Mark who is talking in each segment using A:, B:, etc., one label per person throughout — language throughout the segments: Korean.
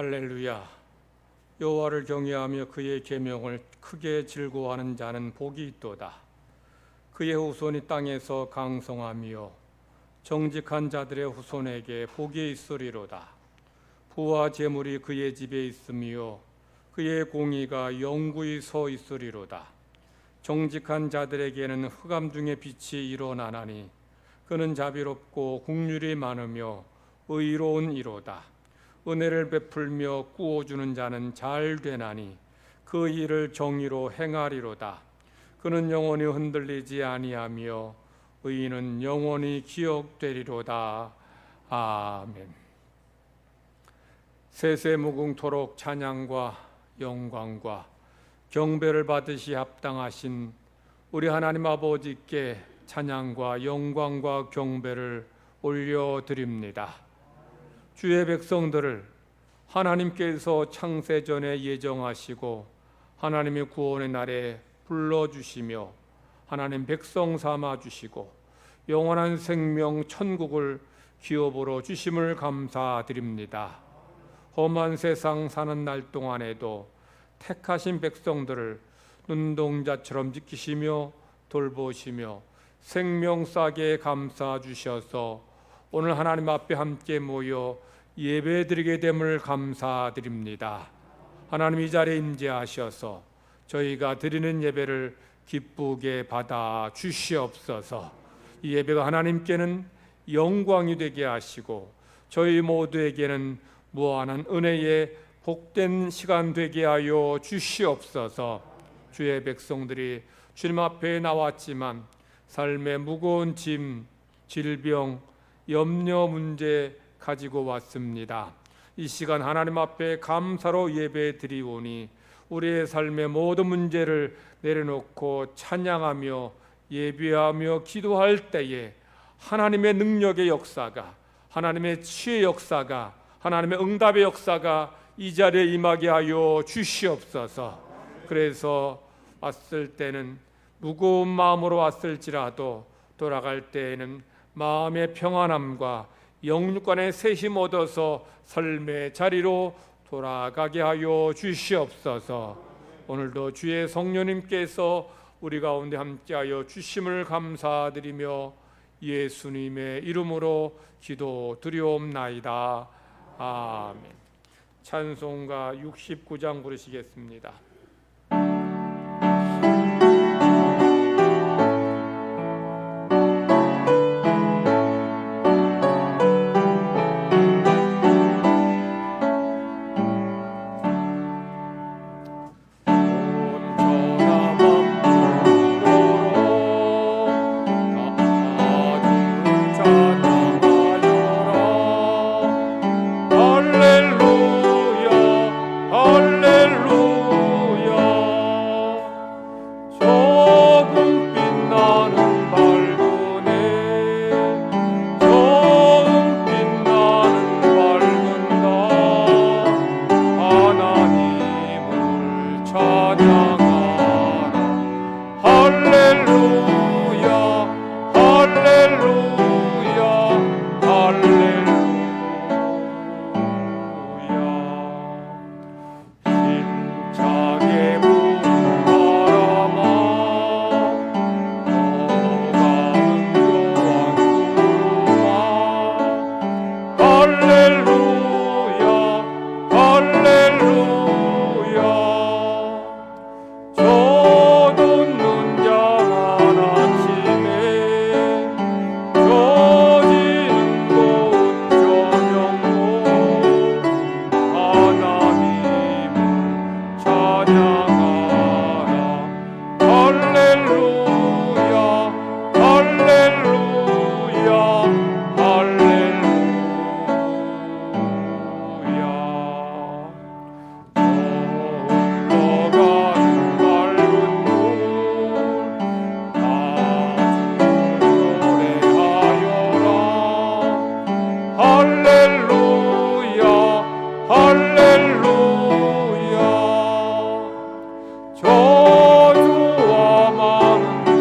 A: 할렐루야. 여호와를 경외하며 그의 계명을 크게 즐거워하는 자는 복이 있도다. 그의 후손이 땅에서 강성하며 정직한 자들의 후손에게 복이 있으리로다. 부와 재물이 그의 집에 있으며 그의 공의가 영구히 서 있으리로다. 정직한 자들에게는 흑암 중에 빛이 일어나나니 그는 자비롭고 긍휼이 많으며 의로운 이로다. 은혜를 베풀며 구워주는 자는 잘 되나니 그 일을 정의로 행하리로다. 그는 영원히 흔들리지 아니하며 의인은 영원히 기억되리로다. 아멘. 세세무궁토록 찬양과 영광과 경배를 받으시 합당하신 우리 하나님 아버지께 찬양과 영광과 경배를 올려드립니다. 주의 백성들을 하나님께서 창세전에 예정하시고 하나님의 구원의 날에 불러주시며 하나님 백성 삼아주시고 영원한 생명 천국을 기업으로 주심을 감사드립니다. 험한 세상 사는 날 동안에도 택하신 백성들을 눈동자처럼 지키시며 돌보시며 생명 싸게 감싸 주셔서 오늘 하나님 앞에 함께 모여 예배드리게 됨을 감사드립니다. 하나님 이 자리에 임재하셔서 저희가 드리는 예배를 기쁘게 받아 주시옵소서. 이 예배가 하나님께는 영광이 되게 하시고 저희 모두에게는 무한한 은혜의 복된 시간 되게 하여 주시옵소서. 주의 백성들이 주님 앞에 나왔지만 삶의 무거운 짐, 질병, 염려 문제 가지고 왔습니다. 이 시간 하나님 앞에 감사로 예배 드리오니 우리의 삶의 모든 문제를 내려놓고 찬양하며 예배하며 기도할 때에 하나님의 능력의 역사가, 하나님의 치유의 역사가, 하나님의 응답의 역사가 이 자리에 임하게 하여 주시옵소서. 그래서 왔을 때는 무거운 마음으로 왔을지라도 돌아갈 때에는 마음의 평안함과 영육간의 새힘 얻어서 삶의 자리로 돌아가게 하여 주시옵소서. 오늘도 주의 성령님께서 우리 가운데 함께하여 주심을 감사드리며 예수님의 이름으로 기도드리옵나이다. 아멘. 찬송가 69장 부르시겠습니다.
B: 저주와 많은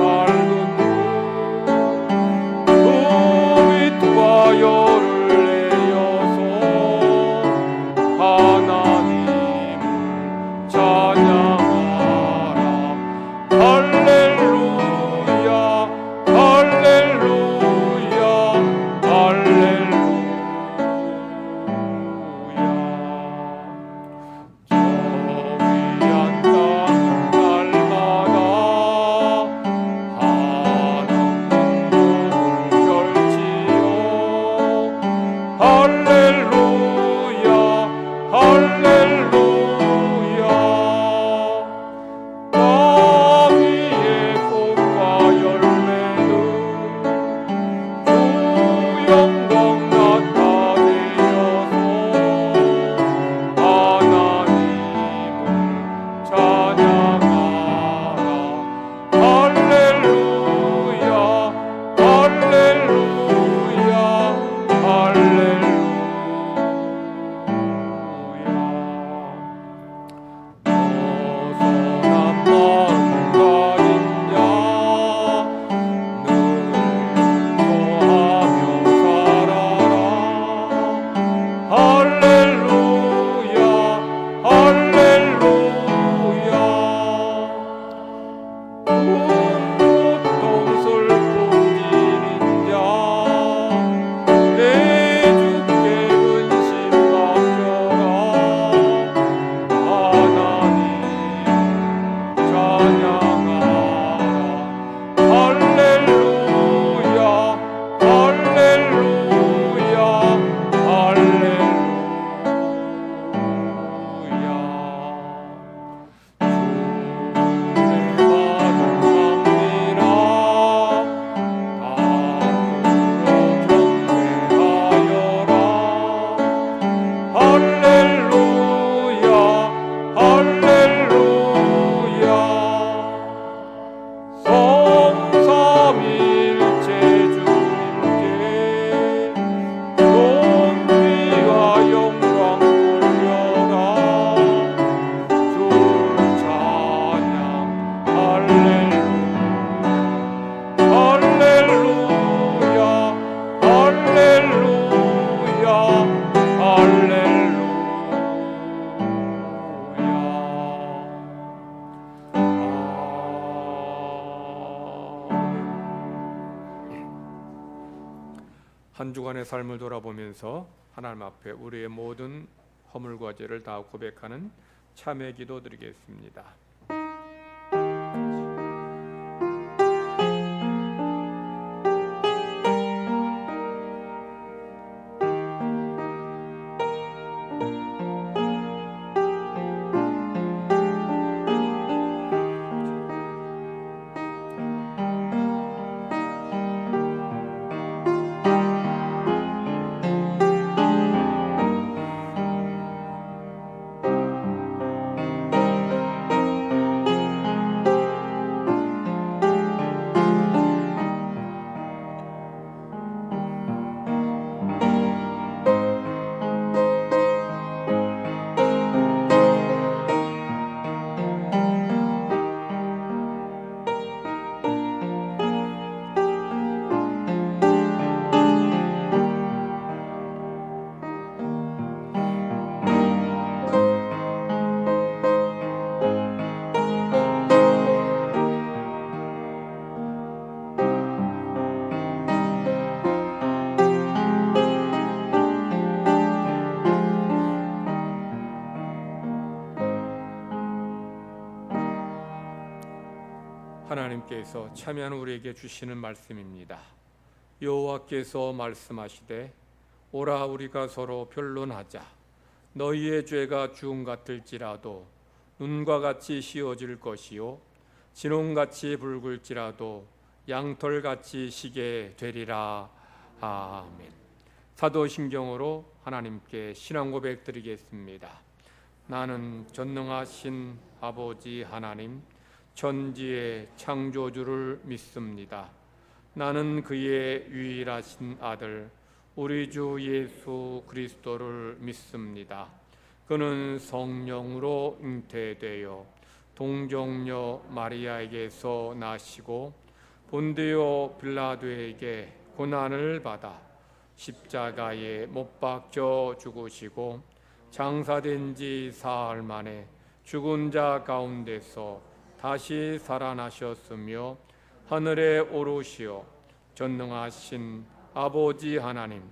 A: 한 주간의 삶을 돌아보면서 하나님 앞에 우리의 모든 허물과 죄를 다 고백하는 참회 기도 드리겠습니다. 하나님께서 참여한 우리에게 주시는 말씀입니다. 여호와께서 말씀하시되 오라 우리가 서로 변론하자. 너희의 죄가 주홍 같을지라도 눈과 같이 씌어질 것이요 진홍같이 붉을지라도 양털같이 시게 되리라. 아멘. 사도신경으로 하나님께 신앙 고백 드리겠습니다. 나는 전능하신 아버지 하나님 천지의 창조주를 믿습니다. 나는 그의 유일하신 아들 우리 주 예수 그리스도를 믿습니다. 그는 성령으로 잉태되어 동정녀 마리아에게서 나시고 본디오 빌라도에게 고난을 받아 십자가에 못 박혀 죽으시고 장사된 지 사흘 만에 죽은 자 가운데서 다시 살아나셨으며 하늘에 오르시어 전능하신 아버지 하나님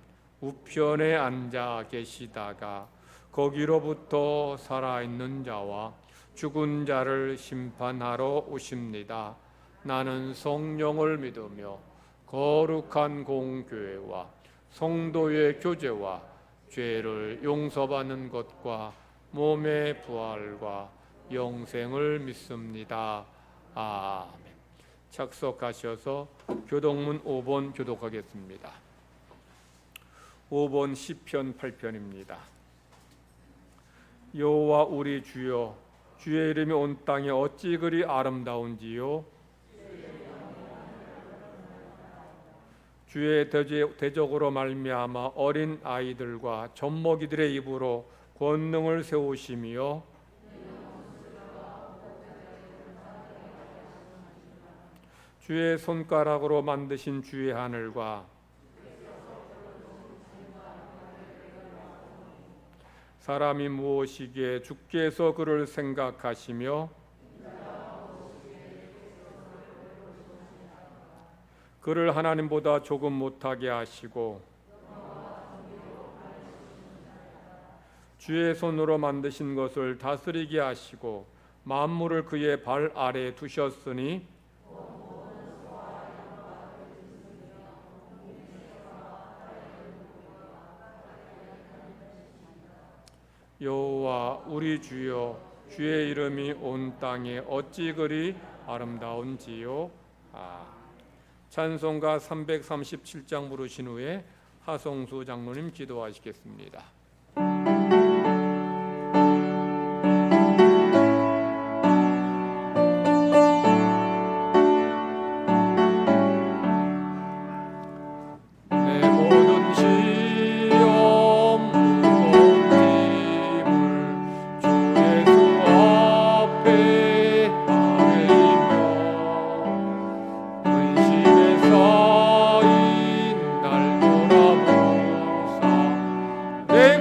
A: 우편에 앉아 계시다가 거기로부터 살아있는 자와 죽은 자를 심판하러 오십니다. 나는 성령을 믿으며 거룩한 공교회와 성도의 교제와 죄를 용서받는 것과 몸의 부활과 영생을 믿습니다. 아멘. 착석하셔서 교독문 5번 교독하겠습니다. 5번 시편 8편입니다. 여호와 우리 주여, 주의 이름이 온 땅에 어찌 그리 아름다운지요. 주의 대적으로 말미암아 어린 아이들과 젖먹이들의 입으로 권능을 세우시며 주의 손가락으로 만드신 주의 하늘과 사람이 무엇이기에 주께서 그를 생각하시며 그를 하나님보다 조금 못하게 하시고 주의 손으로 만드신 것을 다스리게 하시고 만물을 그의 발 아래에 두셨으니 여호와 우리 주여, 주의 이름이 온 땅에 어찌 그리 아름다운지요. 찬송가 337장 부르신 후에 하성수 장로님 기도하시겠습니다. 내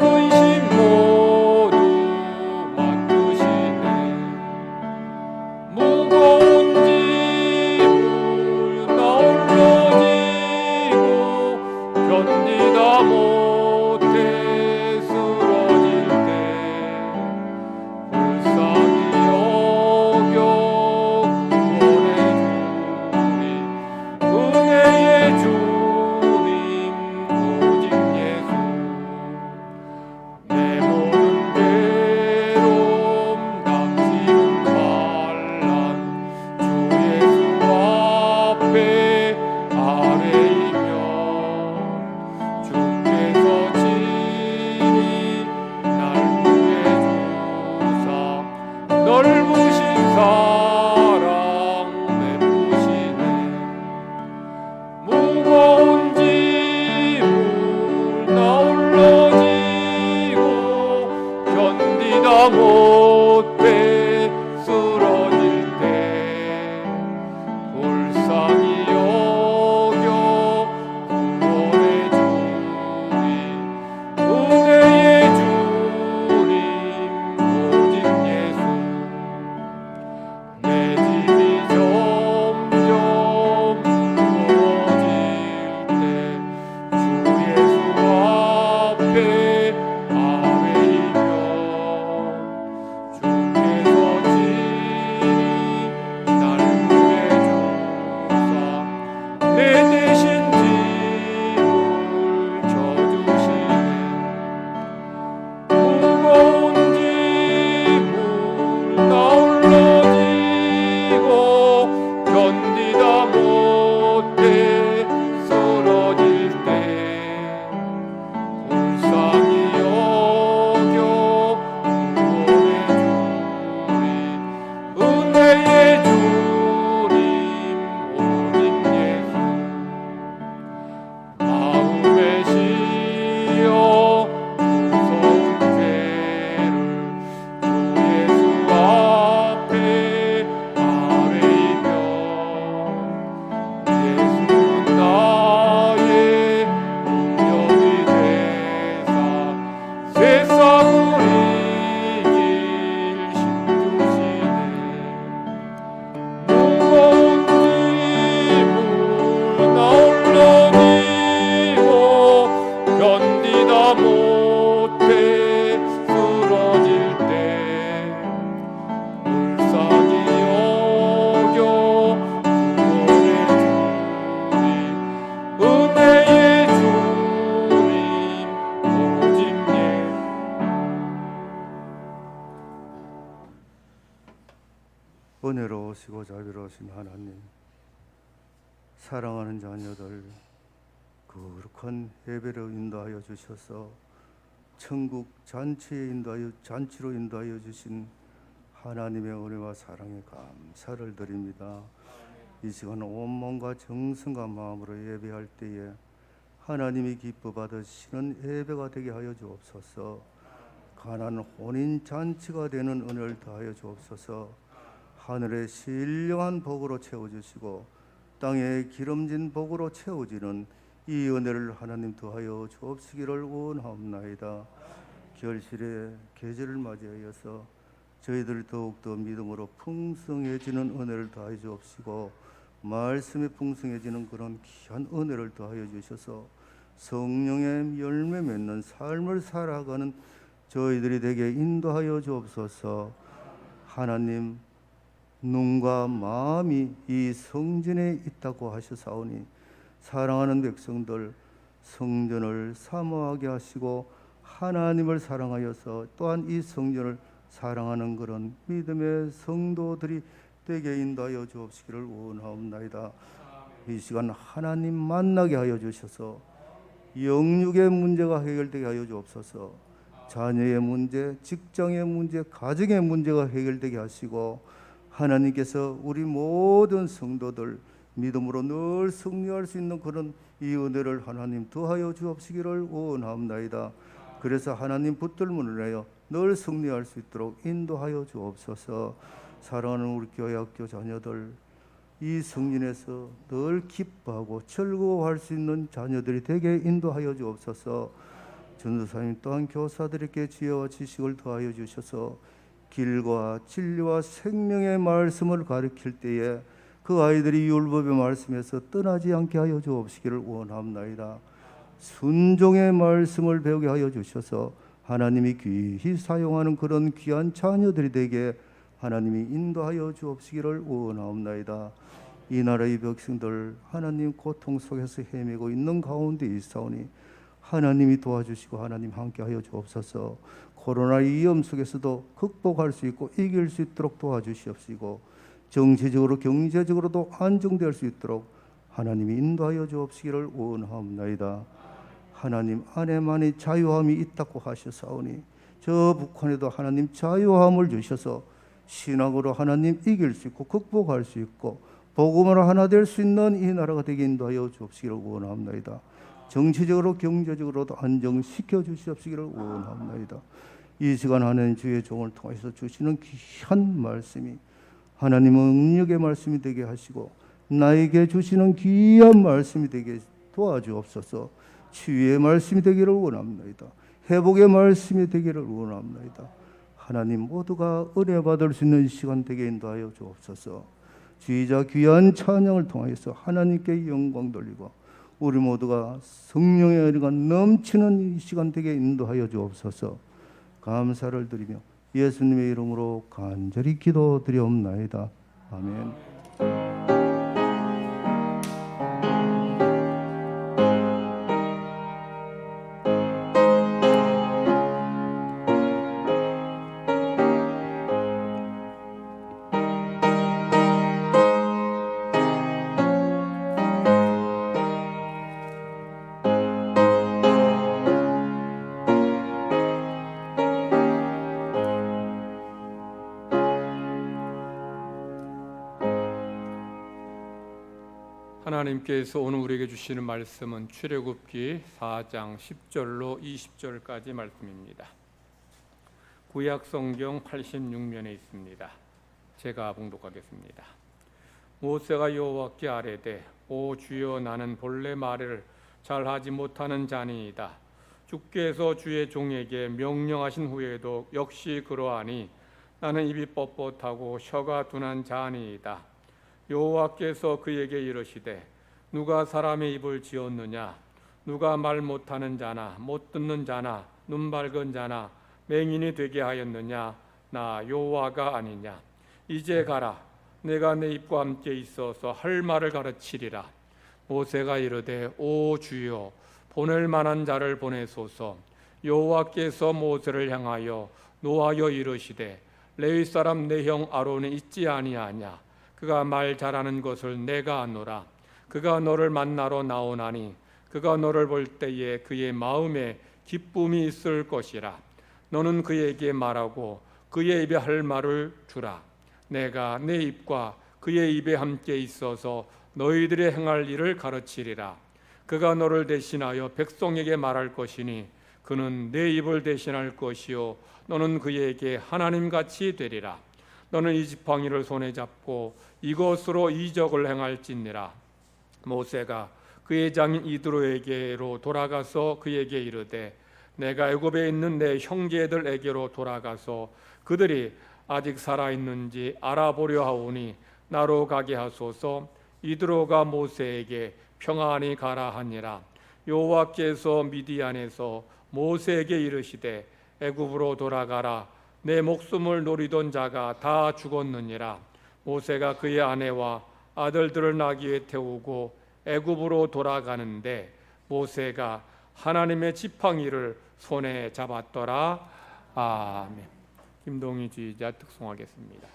B: 자비로우시고 자비로우신 하나님, 사랑하는 자녀들 거룩한 예배로 인도하여 주셔서 천국 잔치로 인도하여 주신 하나님의 은혜와 사랑에 감사를 드립니다. 이 시간 온몸과 정성과 마음으로 예배할 때에 하나님이 기뻐 받으시는 예배가 되게 하여 주옵소서. 가난 혼인 잔치가 되는 은혜를 더하여 주옵소서. 하늘의 신령한 복으로 채워주시고 땅의 기름진 복으로 채워지는 이 은혜를 하나님 더하여 주옵시기를 원하옵나이다. 결실의 계절을 맞이하여서 저희들 더욱더 믿음으로 풍성해지는 은혜를 더하여 주옵시고 말씀이 풍성해지는 그런 귀한 은혜를 더하여 주셔서 성령의 열매 맺는 삶을 살아가는 저희들이 되게 인도하여 주옵소서. 하나님, 눈과 마음이 이 성전에 있다고 하셨사오니 사랑하는 백성들 성전을 사모하게 하시고 하나님을 사랑하여서 또한 이 성전을 사랑하는 그런 믿음의 성도들이 되게 인도하여 주옵시기를 원하옵나이다. 이 시간 하나님 만나게 하여 주셔서 영육의 문제가 해결되게 하여 주옵소서. 자녀의 문제, 직장의 문제, 가정의 문제가 해결되게 하시고 하나님께서 우리 모든 성도들 믿음으로 늘 승리할 수 있는 그런 이 은혜를 하나님 더하여 주옵시기를 원하옵나이다. 그래서 하나님 붙들문을 내어 늘 승리할 수 있도록 인도하여 주옵소서. 사랑하는 우리 교회 학교 자녀들 이 성전에서 늘 기뻐하고 즐거워할 수 있는 자녀들이 되게 인도하여 주옵소서. 전도사님 또한 교사들에게 지혜와 지식을 더하여 주셔서 길과 진리와 생명의 말씀을 가르칠 때에 그 아이들이 율법의 말씀에서 떠나지 않게 하여 주옵시기를 원합나이다. 순종의 말씀을 배우게 하여 주셔서 하나님이 귀히 사용하는 그런 귀한 자녀들이 되게 하나님이 인도하여 주옵시기를 원하옵나이다. 이 나라의 백성들 하나님 고통 속에서 헤매고 있는 가운데 있사오니 하나님이 도와주시고 하나님 함께하여 주옵소서. 코로나 위험 속에서도 극복할 수 있고 이길 수 있도록 도와주시옵시고 정치적으로 경제적으로도 안정될 수 있도록 하나님이 인도하여 주옵시기를 원하옵나이다. 하나님 안에만이 자유함이 있다고 하셨사오니 저 북한에도 하나님 자유함을 주셔서 신앙으로 하나님 이길 수 있고 극복할 수 있고 복음으로 하나 될 수 있는 이 나라가 되게 인도하여 주옵시기를 원합나이다. 정치적으로 경제적으로도 안정시켜 주시옵시기를 원합나이다. 이 시간 하나님 주의 종을 통해서 주시는 귀한 말씀이 하나님은 능력의 말씀이 되게 하시고 나에게 주시는 귀한 말씀이 되게 도와주옵소서. 치유의 말씀이 되기를 원합니다. 회복의 말씀이 되기를 원합니다. 하나님 모두가 은혜 받을 수 있는 시간 되게 인도하여 주옵소서. 주의자 귀한 찬양을 통해서 하나님께 영광 돌리고 우리 모두가 성령의 은혜가 넘치는 이 시간 되게 인도하여 주옵소서. 감사를 드리며 예수님의 이름으로 간절히 기도드리옵나이다. 아멘.
A: 하나님께서 오늘 우리에게 주시는 말씀은 출애굽기 4장 10절로 20절까지 말씀입니다. 구약 성경 86면에 있습니다. 제가 봉독하겠습니다. 모세가 여호와께 아뢰되 오 주여 나는 본래 말을 잘하지 못하는 자니이다. 주께서 주의 종에게 명령하신 후에도 역시 그러하니 나는 입이 뻣뻣하고 혀가 둔한 자니이다. 여호와께서 그에게 이르시되 누가 사람의 입을 지었느냐? 누가 말 못하는 자나 못 듣는 자나 눈 밝은 자나 맹인이 되게 하였느냐? 나 여호와가 아니냐? 이제 가라. 내가 내 입과 함께 있어서 할 말을 가르치리라. 모세가 이르되 오 주여 보낼 만한 자를 보내소서. 여호와께서 모세를 향하여 노하여 이르시되 레위 사람 내 형 아론이 있지 아니하냐? 그가 말 잘하는 것을 내가 아노라. 그가 너를 만나러 나오나니 그가 너를 볼 때에 그의 마음에 기쁨이 있을 것이라. 너는 그에게 말하고 그의 입에 할 말을 주라. 내가 내 입과 그의 입에 함께 있어서 너희들의 행할 일을 가르치리라. 그가 너를 대신하여 백성에게 말할 것이니 그는 내 입을 대신할 것이요 너는 그에게 하나님같이 되리라. 너는 이 지팡이를 손에 잡고 이것으로 이적을 행할지니라. 모세가 그의 장인 이드로에게로 돌아가서 그에게 이르되 내가 애굽에 있는 내 형제들에게로 돌아가서 그들이 아직 살아있는지 알아보려 하오니 나로 가게 하소서. 이드로가 모세에게 평안히 가라 하니라. 여호와께서 미디안에서 모세에게 이르시되 애굽으로 돌아가라. 내 목숨을 노리던 자가 다 죽었느니라. 모세가 그의 아내와 아들들을 나귀에 태우고 애굽으로 돌아가는데 모세가 하나님의 지팡이를 손에 잡았더라. 아멘. 김동희 지휘자 특송하겠습니다.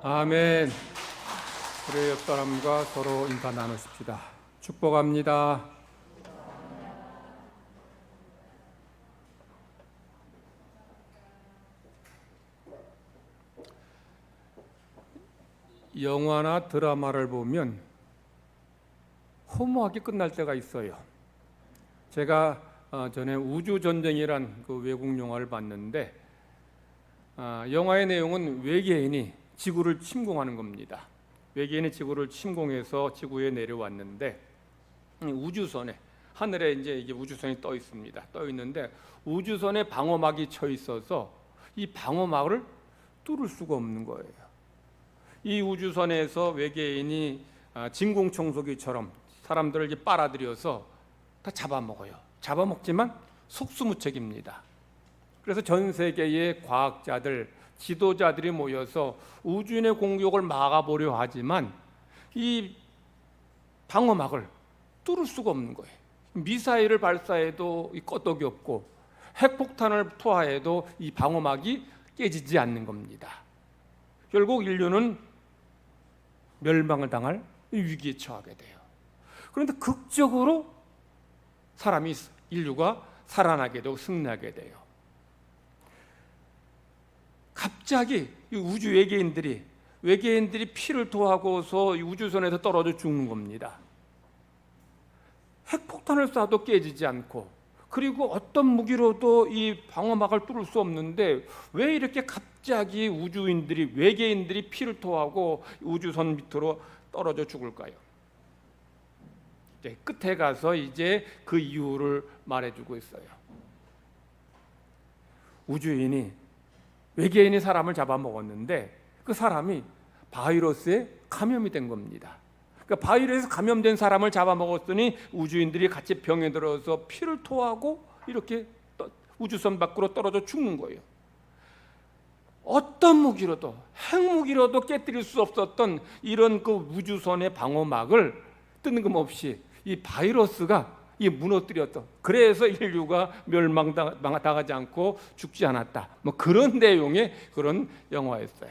A: 아멘. 우리 옆 사람과 서로 인사 나누십시다. 축복합니다. 영화나 드라마를 보면 허무하게 끝날 때가 있어요. 제가 전에 우주전쟁이란 그 외국 영화를 봤는데 영화의 내용은 외계인이 지구를 침공하는 겁니다. 외계인이 지구를 침공해서 지구에 내려왔는데 우주선에 하늘에 이제 우주선이 떠 있습니다. 떠 있는데 우주선에 방어막이 쳐 있어서 이 방어막을 뚫을 수가 없는 거예요. 이 우주선에서 외계인이 진공청소기처럼 사람들을 이제 빨아들여서 다 잡아먹어요. 잡아먹지만 속수무책입니다. 그래서 전 세계의 과학자들, 지도자들이 모여서 우주인의 공격을 막아보려 하지만 이 방어막을 뚫을 수가 없는 거예요. 미사일을 발사해도 끄떡이 없고 핵폭탄을 투하해도 이 방어막이 깨지지 않는 겁니다. 결국 인류는 멸망을 당할 위기에 처하게 돼요. 그런데 극적으로 인류가 살아나게 되고 승리하게 돼요. 갑자기 이 우주 외계인들이 피를 토하고서 이 우주선에서 떨어져 죽는 겁니다. 핵폭탄을 쏴도 깨지지 않고, 그리고 어떤 무기로도 이 방어막을 뚫을 수 없는데 왜 이렇게 갑자기 외계인들이 피를 토하고 우주선 밑으로 떨어져 죽을까요? 끝에 가서 이제 그 이유를 말해주고 있어요. 외계인이 사람을 잡아먹었는데 그 사람이 바이러스에 감염이 된 겁니다. 그러니까 바이러스에 감염된 사람을 잡아먹었더니 우주인들이 같이 병에 들어서 피를 토하고 이렇게 우주선 밖으로 떨어져 죽는 거예요. 어떤 무기로도, 핵무기로도 깨뜨릴 수 없었던 이런 그 우주선의 방어막을 뜬금없이 이 바이러스가 무너뜨렸던, 그래서 인류가 멸망당하지 않고 죽지 않았다, 뭐 그런 내용의 그런 영화였어요.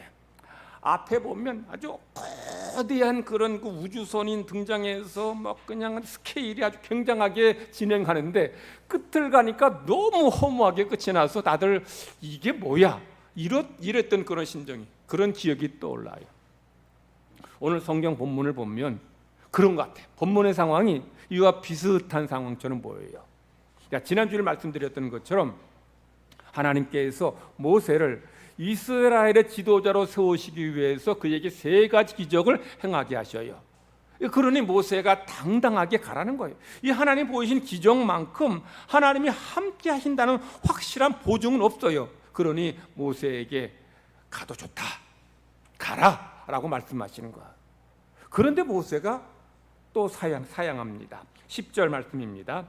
A: 앞에 보면 아주 거대한 그런 그 우주선이 등장해서 막 그냥 스케일이 아주 굉장하게 진행하는데 끝을 가니까 너무 허무하게 끝이 나서 다들 이게 뭐야 이랬던 그런 심정이, 그런 기억이 떠올라요. 오늘 성경 본문을 보면 그런 것 같아요. 본문의 상황이 이와 비슷한 상황처럼 보여요. 지난주에 말씀드렸던 것처럼 하나님께서 모세를 이스라엘의 지도자로 세우시기 위해서 그에게 3가지 기적을 행하게 하셔요. 그러니 모세가 당당하게 가라는 거예요. 이 하나님 보이신 기적만큼 하나님이 함께 하신다는 확실한 보증은 없어요. 그러니 모세에게 가도 좋다, 가라 라고 말씀하시는 거예요. 그런데 모세가 또 사양합니다. 10절 말씀입니다.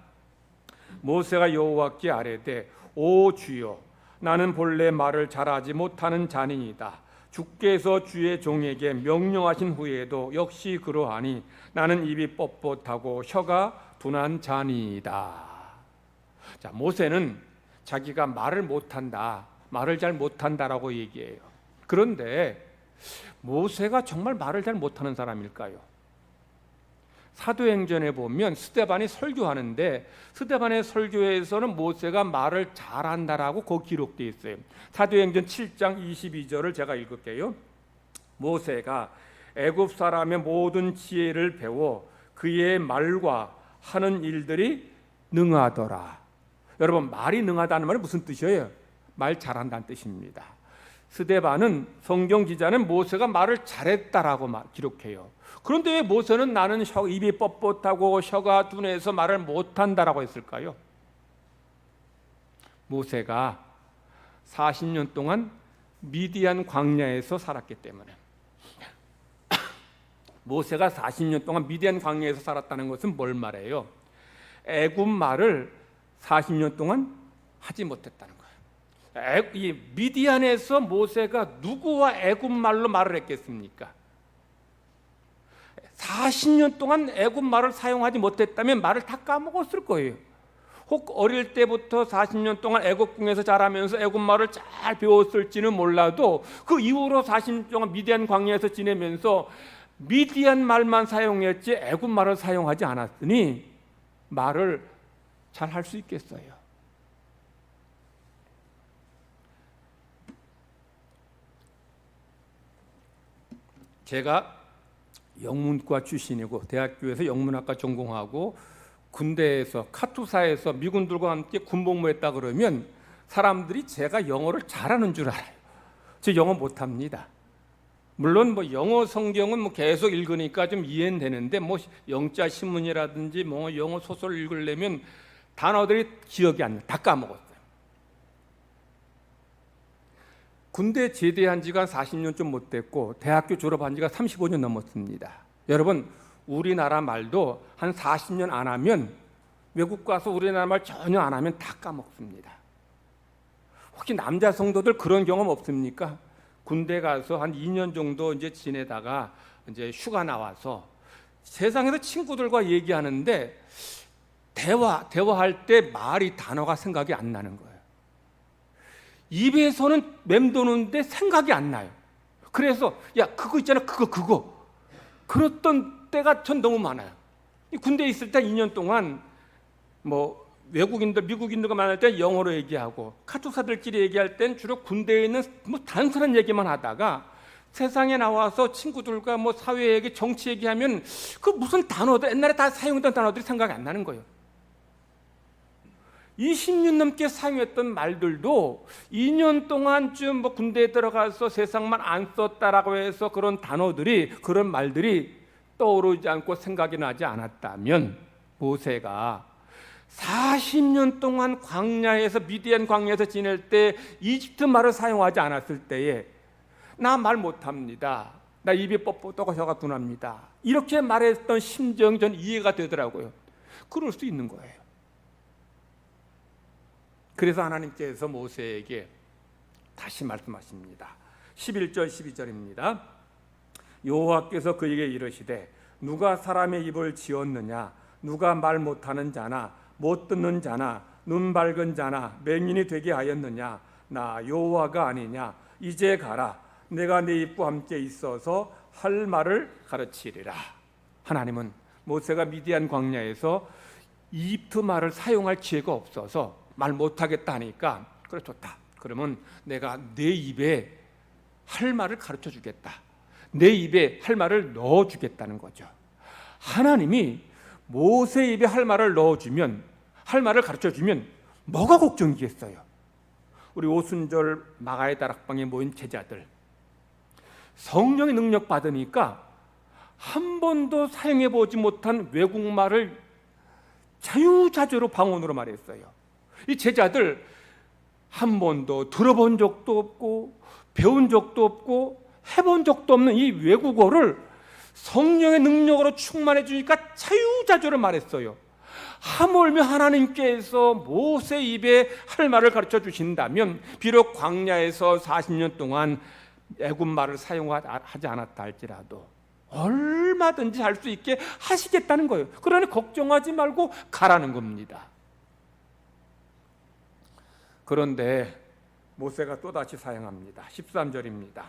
A: 모세가 여호와께 아뢰되 오 주여, 나는 본래 말을 잘하지 못하는 자니이다. 주께서 주의 종에게 명령하신 후에도 역시 그러하니 나는 입이 뻣뻣하고 혀가 둔한 자니이다. 자, 모세는 자기가 말을 잘 못한다라고 얘기해요. 그런데 모세가 정말 말을 잘 못하는 사람일까요? 사도행전에 보면 스데반이 설교하는데 스데반의 설교에서는 모세가 말을 잘한다라고 거기 기록되어 있어요. 사도행전 7장 22절을 제가 읽을게요. 모세가 애굽 사람의 모든 지혜를 배워 그의 말과 하는 일들이 능하더라. 여러분, 말이 능하다는 말은 무슨 뜻이에요? 말 잘한다는 뜻입니다. 스데반은, 성경 기자는 모세가 말을 잘했다라고 기록해요. 그런데 왜 모세는 나는 입이 뻣뻣하고 혀가 둔해서 말을 못한다라고 했을까요? 모세가 40년 동안 미디안 광야에서 살았기 때문에. 모세가 40년 동안 미디안 광야에서 살았다는 것은 뭘 말해요? 애굽 말을 40년 동안 하지 못했다는 거예요. 이 미디안에서 모세가 누구와 애굽 말로 말을 했겠습니까? 40년 동안 애굽 말을 사용하지 못했다면 말을 다 까먹었을 거예요. 혹 어릴 때부터 40년 동안 애굽궁에서 자라면서 애굽 말을 잘 배웠을지는 몰라도 그 이후로 40년 동안 미디안 광야에서 지내면서 미디안 말만 사용했지 애굽 말을 사용하지 않았으니 말을 잘 할 수 있겠어요. 제가 영문과 출신이고 대학교에서 영문학과 전공하고 군대에서 카투사에서 미군들과 함께 군복무했다 그러면 사람들이 제가 영어를 잘하는 줄 알아요. 저 영어 못합니다. 물론 뭐 영어 성경은 뭐 계속 읽으니까 좀 이해는 되는데 뭐 영자 신문이라든지 뭐 영어 소설 읽으려면 단어들이 기억이 안 나. 다 까먹었어요. 군대 제대한 지가 40년 좀 못 됐고 대학교 졸업한 지가 35년 넘었습니다. 여러분, 우리나라 말도 한 40년 안 하면, 외국 가서 우리나라 말 전혀 안 하면 다 까먹습니다. 혹시 남자 성도들 그런 경험 없습니까? 군대 가서 한 2년 정도 이제 지내다가 이제 휴가 나와서 세상에서 친구들과 얘기하는데 대화할 때 말이, 단어가 생각이 안 나는 거예요. 입에서는 맴도는데 생각이 안 나요. 그래서 야, 그거 있잖아, 그거 그랬던 때가 전 너무 많아요. 군대에 있을 때 2년 동안 뭐 외국인들, 미국인들과 만날 때 영어로 얘기하고, 카투사들끼리 얘기할 땐 주로 군대에 있는 뭐 단순한 얘기만 하다가 세상에 나와서 친구들과 뭐 사회 얘기, 정치 얘기하면 그 무슨 단어들, 옛날에 다 사용했던 단어들이 생각이 안 나는 거예요. 20년 넘게 사용했던 말들도 2년 동안쯤 뭐 군대에 들어가서 세상만 안 썼다라고 해서 그런 단어들이, 그런 말들이 떠오르지 않고 생각이 나지 않았다면, 모세가 40년 동안 광야에서, 미디안 광야에서 지낼 때 이집트 말을 사용하지 않았을 때에 나 말 못합니다, 나 입이 뻣뻣하고 혀가 둔합니다, 이렇게 말했던 심정, 전 이해가 되더라고요. 그럴 수 있는 거예요. 그래서 하나님께서 모세에게 다시 말씀하십니다. 11절 12절입니다. 여호와께서 그에게 이르시되 누가 사람의 입을 지었느냐? 누가 말 못하는 자나 못 듣는 자나 눈 밝은 자나 맹인이 되게 하였느냐? 나 여호와가 아니냐? 이제 가라. 내가 네 입과 함께 있어서 할 말을 가르치리라. 하나님은 모세가 미디안 광야에서 이집트 말을 사용할 기회가 없어서 말 못하겠다 하니까, 그래 좋다, 그러면 내가 내 입에 할 말을 가르쳐 주겠다, 내 입에 할 말을 넣어 주겠다는 거죠. 하나님이 모세 입에 할 말을 넣어주면, 할 말을 가르쳐 주면 뭐가 걱정이겠어요? 우리 오순절 마가의 다락방에 모인 제자들, 성령의 능력 받으니까 한 번도 사용해 보지 못한 외국말을 자유자재로 방언으로 말했어요. 이 제자들 한 번도 들어본 적도 없고 배운 적도 없고 해본 적도 없는 이 외국어를 성령의 능력으로 충만해 주니까 자유자재로 말했어요. 하물며 하나님께서 모세 입에 할 말을 가르쳐 주신다면, 비록 광야에서 40년 동안 애굽 말을 사용하지 않았다 할지라도 얼마든지 할 수 있게 하시겠다는 거예요. 그러니 걱정하지 말고 가라는 겁니다. 그런데 모세가 또다시 사용합니다. 13절입니다.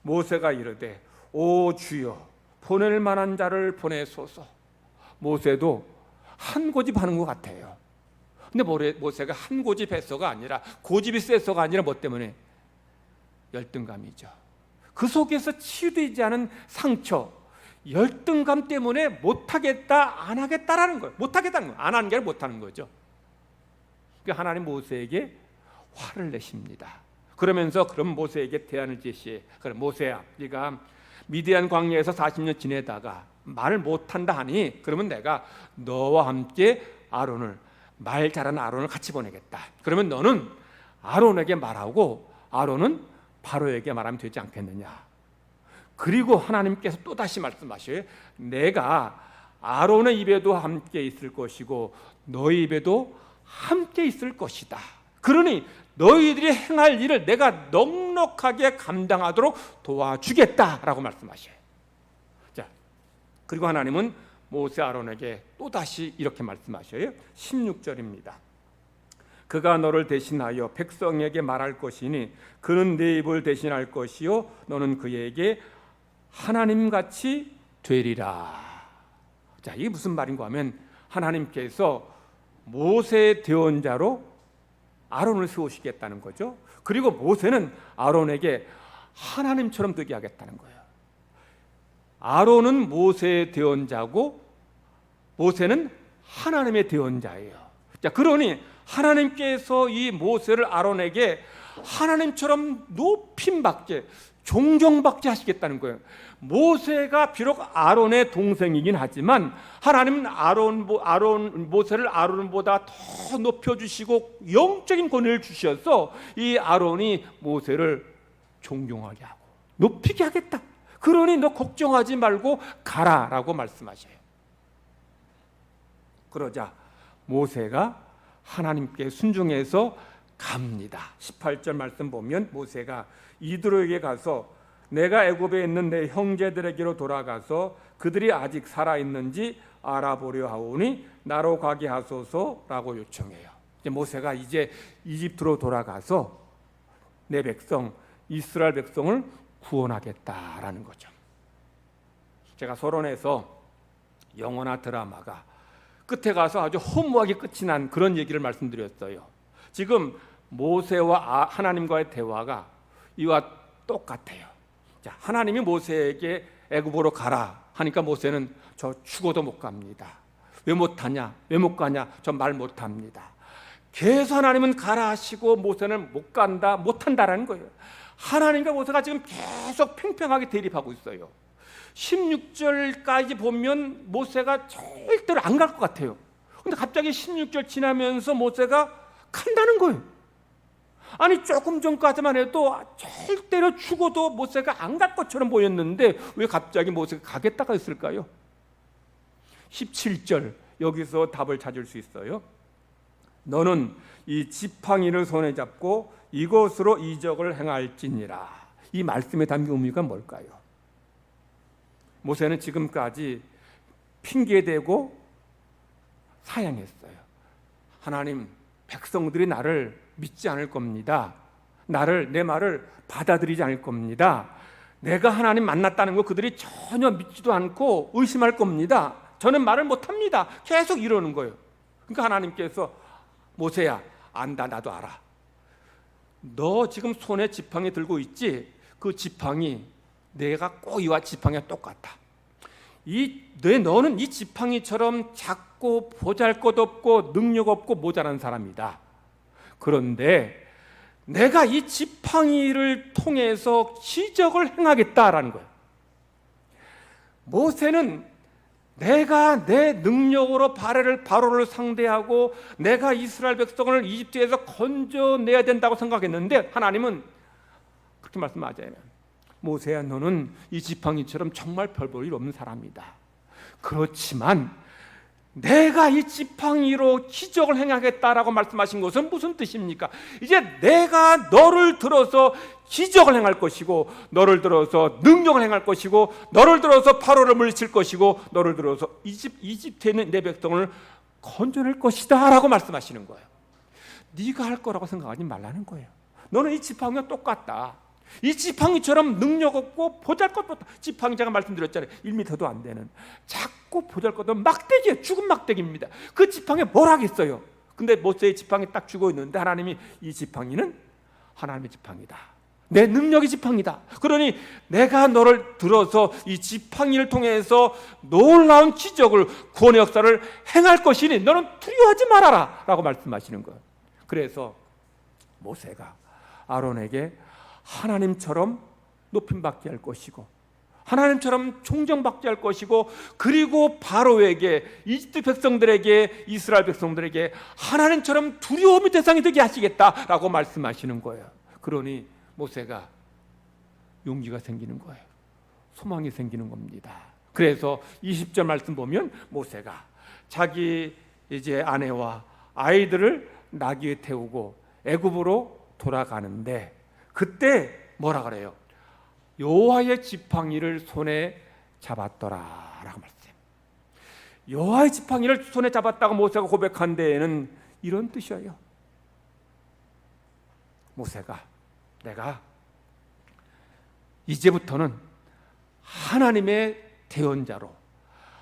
A: 모세가 이르되 오 주여 보낼 만한 자를 보내소서. 모세도 한 고집하는 것 같아요. 근데 모세가 한 고집했어가 아니라, 고집이 세서가 아니라 뭐 때문에? 열등감이죠. 그 속에서 치유되지 않은 상처, 열등감 때문에 못하겠다, 안 하겠다라는 거예요. 못하겠다는 거예요. 안 하는 게 아니라 못하는 거죠. 그러니까 하나님 모세에게 화를 내십니다. 그러면서 그럼 모세에게 대안을 제시해. 그래 모세야, 네가 미디안 광야에서 40년 지내다가 말을 못한다 하니 그러면 내가 너와 함께 아론을, 말 잘하는 아론을 같이 보내겠다. 그러면 너는 아론에게 말하고 아론은 바로에게 말하면 되지 않겠느냐. 그리고 하나님께서 또다시 말씀하셔요. 내가 아론의 입에도 함께 있을 것이고 너희 입에도 함께 있을 것이다. 그러니 너희들이 행할 일을 내가 넉넉하게 감당하도록 도와주겠다라고 말씀하셔요. 자, 그리고 하나님은 모세 아론에게 또다시 이렇게 말씀하셔요. 16절입니다. 그가 너를 대신하여 백성에게 말할 것이니 그는 네 입을 대신할 것이요 너는 그에게 하나님같이 되리라. 자, 이게 무슨 말인가 하면 하나님께서 모세의 대언자로 아론을 세우시겠다는 거죠. 그리고 모세는 아론에게 하나님처럼 되게 하겠다는 거예요. 아론은 모세의 대언자고 모세는 하나님의 대언자예요. 자, 그러니 하나님께서 이 모세를 아론에게 하나님처럼 높임받게, 존경받게 하시겠다는 거예요. 모세가 비록 아론의 동생이긴 하지만 하나님은 모세를 아론보다 더 높여주시고 영적인 권위를 주셔서 이 아론이 모세를 존경하게 하고 높이게 하겠다. 그러니 너 걱정하지 말고 가라라고 말씀하셔요. 그러자 모세가 하나님께 순종해서 갑니다. 18절 말씀 보면 모세가 이드로에게 가서 내가 애굽에 있는 내 형제들에게로 돌아가서 그들이 아직 살아있는지 알아보려 하오니 나로 가게 하소서라고 요청해요. 모세가 이제 이집트로 돌아가서 내 백성 이스라엘 백성을 구원하겠다라는 거죠. 제가 서론에서 영화나 드라마가 끝에 가서 아주 허무하게 끝이 난 그런 얘기를 말씀드렸어요. 지금 모세와 하나님과의 대화가 이와 똑같아요. 자, 하나님이 모세에게 애굽으로 가라 하니까 모세는 저 죽어도 못 갑니다. 왜 못하냐? 왜 못 가냐? 저 말 못합니다. 계속 하나님은 가라 하시고 모세는 못 간다, 못한다라는 거예요. 하나님과 모세가 지금 계속 팽팽하게 대립하고 있어요. 16절까지 보면 모세가 절대로 안 갈 것 같아요. 근데 갑자기 16절 지나면서 모세가 간다는 거예요. 아니 조금 전까지만 해도 절대로 죽어도 모세가 안 갈 것처럼 보였는데 왜 갑자기 모세가 가겠다가 있을까요? 17절 여기서 답을 찾을 수 있어요. 너는 이 지팡이를 손에 잡고 이것으로 이적을 행할지니라. 이 말씀에 담긴 의미가 뭘까요? 모세는 지금까지 핑계대고 사양했어요. 하나님, 백성들이 나를 믿지 않을 겁니다. 내 말을 받아들이지 않을 겁니다. 내가 하나님 만났다는 거 그들이 전혀 믿지도 않고 의심할 겁니다. 저는 말을 못합니다. 계속 이러는 거예요. 그러니까 하나님께서 모세야, 안다, 나도 알아. 너 지금 손에 지팡이 들고 있지? 그 지팡이 내가 꼭 이와 지팡이가 똑같아. 너는 이 지팡이처럼 작고 보잘것없고 능력 없고 모자란 사람이다. 그런데 내가 이 지팡이를 통해서 기적을 행하겠다라는 거예요. 모세는 내가 내 능력으로 바로를 상대하고 내가 이스라엘 백성을 이집트에서 건져내야 된다고 생각했는데 하나님은 그렇게 말씀하잖아요. 모세야, 너는 이 지팡이처럼 정말 별 볼 일 없는 사람이다. 그렇지만 내가 이 지팡이로 기적을 행하겠다라고 말씀하신 것은 무슨 뜻입니까? 이제 내가 너를 들어서 기적을 행할 것이고 너를 들어서 능력을 행할 것이고 너를 들어서 바로를 물리칠 것이고 너를 들어서 이집트에 있는 내 백성을 건져낼 것이다 라고 말씀하시는 거예요. 네가 할 거라고 생각하지 말라는 거예요. 너는 이 지팡이가 똑같다. 이 지팡이처럼 능력 없고 보잘것없다. 지팡이 제가 말씀드렸잖아요. 1m도 안 되는 작고 보잘것없는 막대기예요. 죽은 막대기입니다. 그 지팡이에 뭘 하겠어요? 근데 모세의 지팡이 딱 죽어 있는데 하나님이 이 지팡이는 하나님의 지팡이다. 내 능력의 지팡이다. 그러니 내가 너를 들어서 이 지팡이를 통해서 놀라운 기적을, 구원의 역사를 행할 것이니 너는 두려워하지 말아라 라고 말씀하시는 거예요. 그래서 모세가 아론에게 하나님처럼 높임받게 할 것이고 하나님처럼 존경받게 할 것이고 그리고 바로에게, 이집트 백성들에게, 이스라엘 백성들에게 하나님처럼 두려움의 대상이 되게 하시겠다라고 말씀하시는 거예요. 그러니 모세가 용기가 생기는 거예요. 소망이 생기는 겁니다. 그래서 20절 말씀 보면 모세가 자기 이제 아내와 아이들을 나귀에 태우고 애굽으로 돌아가는데 그때 뭐라 그래요? 여호와의 지팡이를 손에 잡았더라라고 말씀해요. 여호와의 지팡이를 손에 잡았다고 모세가 고백한 데에는 이런 뜻이에요. 모세가 내가 이제부터는 하나님의 대언자로,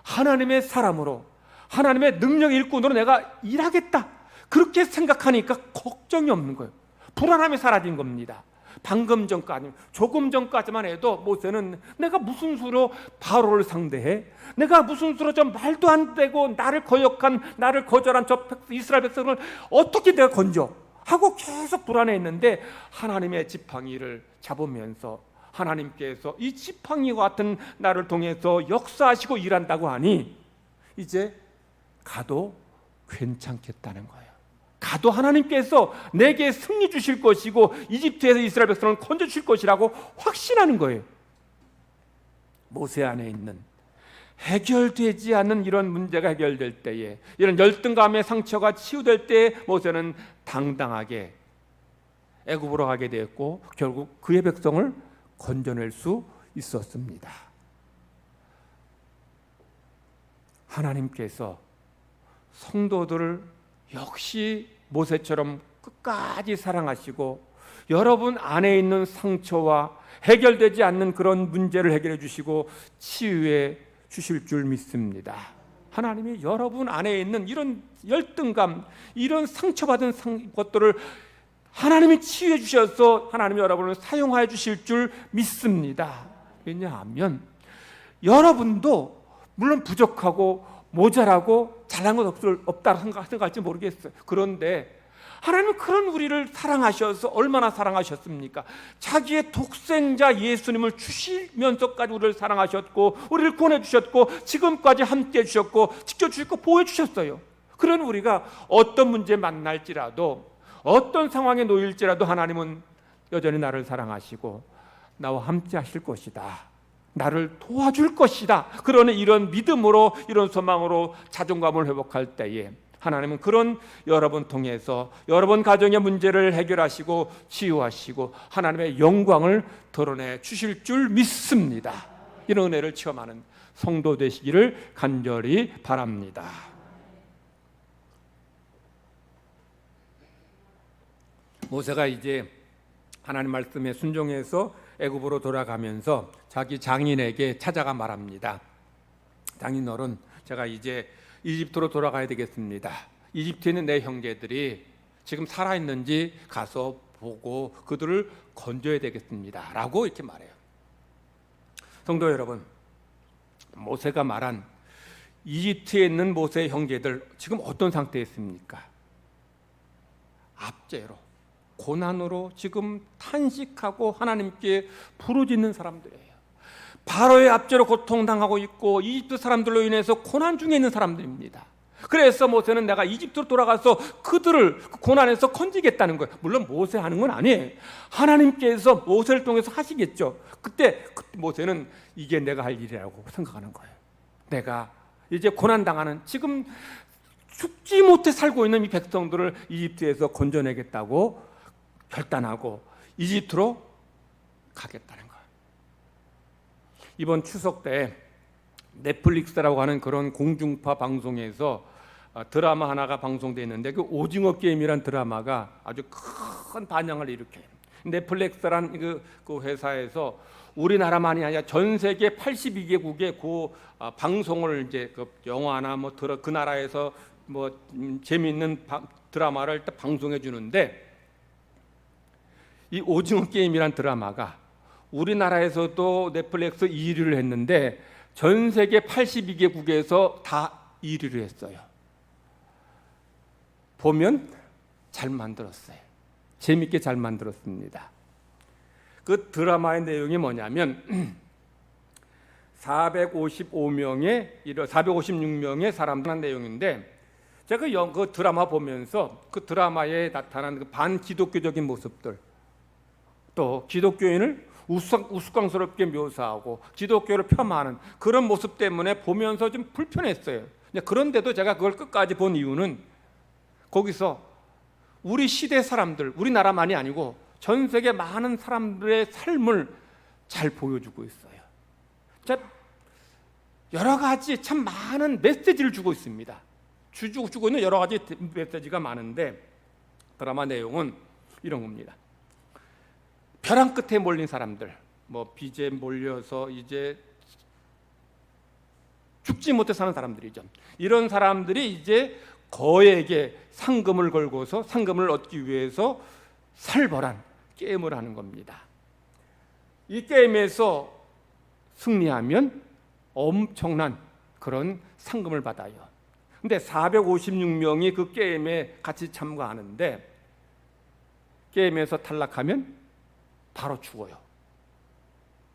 A: 하나님의 사람으로, 하나님의 능력 일꾼으로 내가 일하겠다. 그렇게 생각하니까 걱정이 없는 거예요. 불안함이 사라진 겁니다. 방금 전까지, 조금 전까지만 해도 모세는 내가 무슨 수로 바로를 상대해? 내가 무슨 수로 저 말도 안 되고 나를 거역한, 나를 거절한 저 이스라엘 백성을 어떻게 내가 건져? 하고 계속 불안해했는데 하나님의 지팡이를 잡으면서 하나님께서 이 지팡이와 같은 나를 통해서 역사하시고 일한다고 하니 이제 가도 괜찮겠다는 거예요. 가도 하나님께서 내게 승리 주실 것이고 이집트에서 이스라엘 백성을 건져 주실 것이라고 확신하는 거예요. 모세 안에 있는 해결되지 않는 이런 문제가 해결될 때에, 이런 열등감의 상처가 치유될 때에 모세는 당당하게 애굽으로 가게 되었고 결국 그의 백성을 건져낼 수 있었습니다. 하나님께서 성도들을 역시 모세처럼 끝까지 사랑하시고 여러분 안에 있는 상처와 해결되지 않는 그런 문제를 해결해 주시고 치유해 주실 줄 믿습니다. 하나님이 여러분 안에 있는 이런 열등감, 이런 상처받은 것들을 하나님이 치유해 주셔서 하나님이 여러분을 사용하여 주실 줄 믿습니다. 왜냐하면 여러분도 물론 부족하고 모자라고 잘난 것 없다고 생각할지 모르겠어요. 그런데 하나님은 그런 우리를 사랑하셔서 얼마나 사랑하셨습니까? 자기의 독생자 예수님을 주시면서까지 우리를 사랑하셨고 우리를 구원해 주셨고 지금까지 함께해 주셨고 지켜주셨고 보호해 주셨어요. 그런 우리가 어떤 문제 만날지라도 어떤 상황에 놓일지라도 하나님은 여전히 나를 사랑하시고 나와 함께 하실 것이다, 나를 도와줄 것이다. 그러는 이런 믿음으로, 이런 소망으로 자존감을 회복할 때에 하나님은 그런 여러분 통해서 여러분 가정의 문제를 해결하시고 치유하시고 하나님의 영광을 드러내 주실 줄 믿습니다. 이런 은혜를 체험하는 성도 되시기를 간절히 바랍니다. 모세가 이제 하나님 말씀에 순종해서 애굽으로 돌아가면서 자기 장인에게 찾아가 말합니다. 장인어른, 제가 이제 이집트로 돌아가야 되겠습니다. 이집트에 있는 내 형제들이 지금 살아있는지 가서 보고 그들을 건져야 되겠습니다 라고 이렇게 말해요. 성도 여러분, 모세가 말한 이집트에 있는 모세의 형제들 지금 어떤 상태에 있습니까? 압제로, 고난으로 지금 탄식하고 하나님께 부르짖는 사람들이에요. 바로의 압제로 고통당하고 있고 이집트 사람들로 인해서 고난 중에 있는 사람들입니다. 그래서 모세는 내가 이집트로 돌아가서 그들을 고난에서 건지겠다는 거예요. 물론 모세 하는 건 아니에요. 하나님께서 모세를 통해서 하시겠죠. 그때 모세는 이게 내가 할 일이라고 생각하는 거예요. 내가 이제 고난당하는, 지금 죽지 못해 살고 있는 이 백성들을 이집트에서 건져내겠다고 결단하고 이집트로 가겠다는 거예요. 이번 추석 때 넷플릭스라고 하는 그런 공중파 방송에서 드라마 하나가 방송됐는데 그 오징어 게임이란 드라마가 아주 큰 반향을 일으켜요. 넷플릭스란 그 회사에서 우리나라만이 아니라 전 세계 82개국의 그 방송을 이제 그 영화나 뭐 그 나라에서 뭐 재미있는 드라마를 방송해 주는데, 이 오징어 게임이란 드라마가 우리나라에서도 넷플릭스 2위를 했는데 전 세계 82개국에서 다 1위를 했어요. 보면 잘 만들었어요. 재밌게 잘 만들었습니다. 그 드라마의 내용이 뭐냐면 456명의 사람들한 내용인데, 제가 그 드라마 보면서 그 드라마에 나타난 그 반기독교적인 모습들, 또 기독교인을 우스꽝스럽게 묘사하고 기독교를 폄하하는 그런 모습 때문에 보면서 좀 불편했어요. 그런데도 제가 그걸 끝까지 본 이유는 거기서 우리 시대 사람들, 우리나라만이 아니고 전 세계 많은 사람들의 삶을 잘 보여주고 있어요. 여러 가지 참 많은 메시지를 주고 있습니다. 주고 있는 여러 가지 메시지가 많은데 드라마 내용은 이런 겁니다. 벼랑 끝에 몰린 사람들, 뭐 빚에 몰려서 이제 죽지 못해 사는 사람들이죠. 이런 사람들이 이제 거액의 상금을 걸고서 상금을 얻기 위해서 살벌한 게임을 하는 겁니다. 이 게임에서 승리하면 엄청난 그런 상금을 받아요. 근데 456명이 그 게임에 같이 참가하는데 게임에서 탈락하면 바로 죽어요.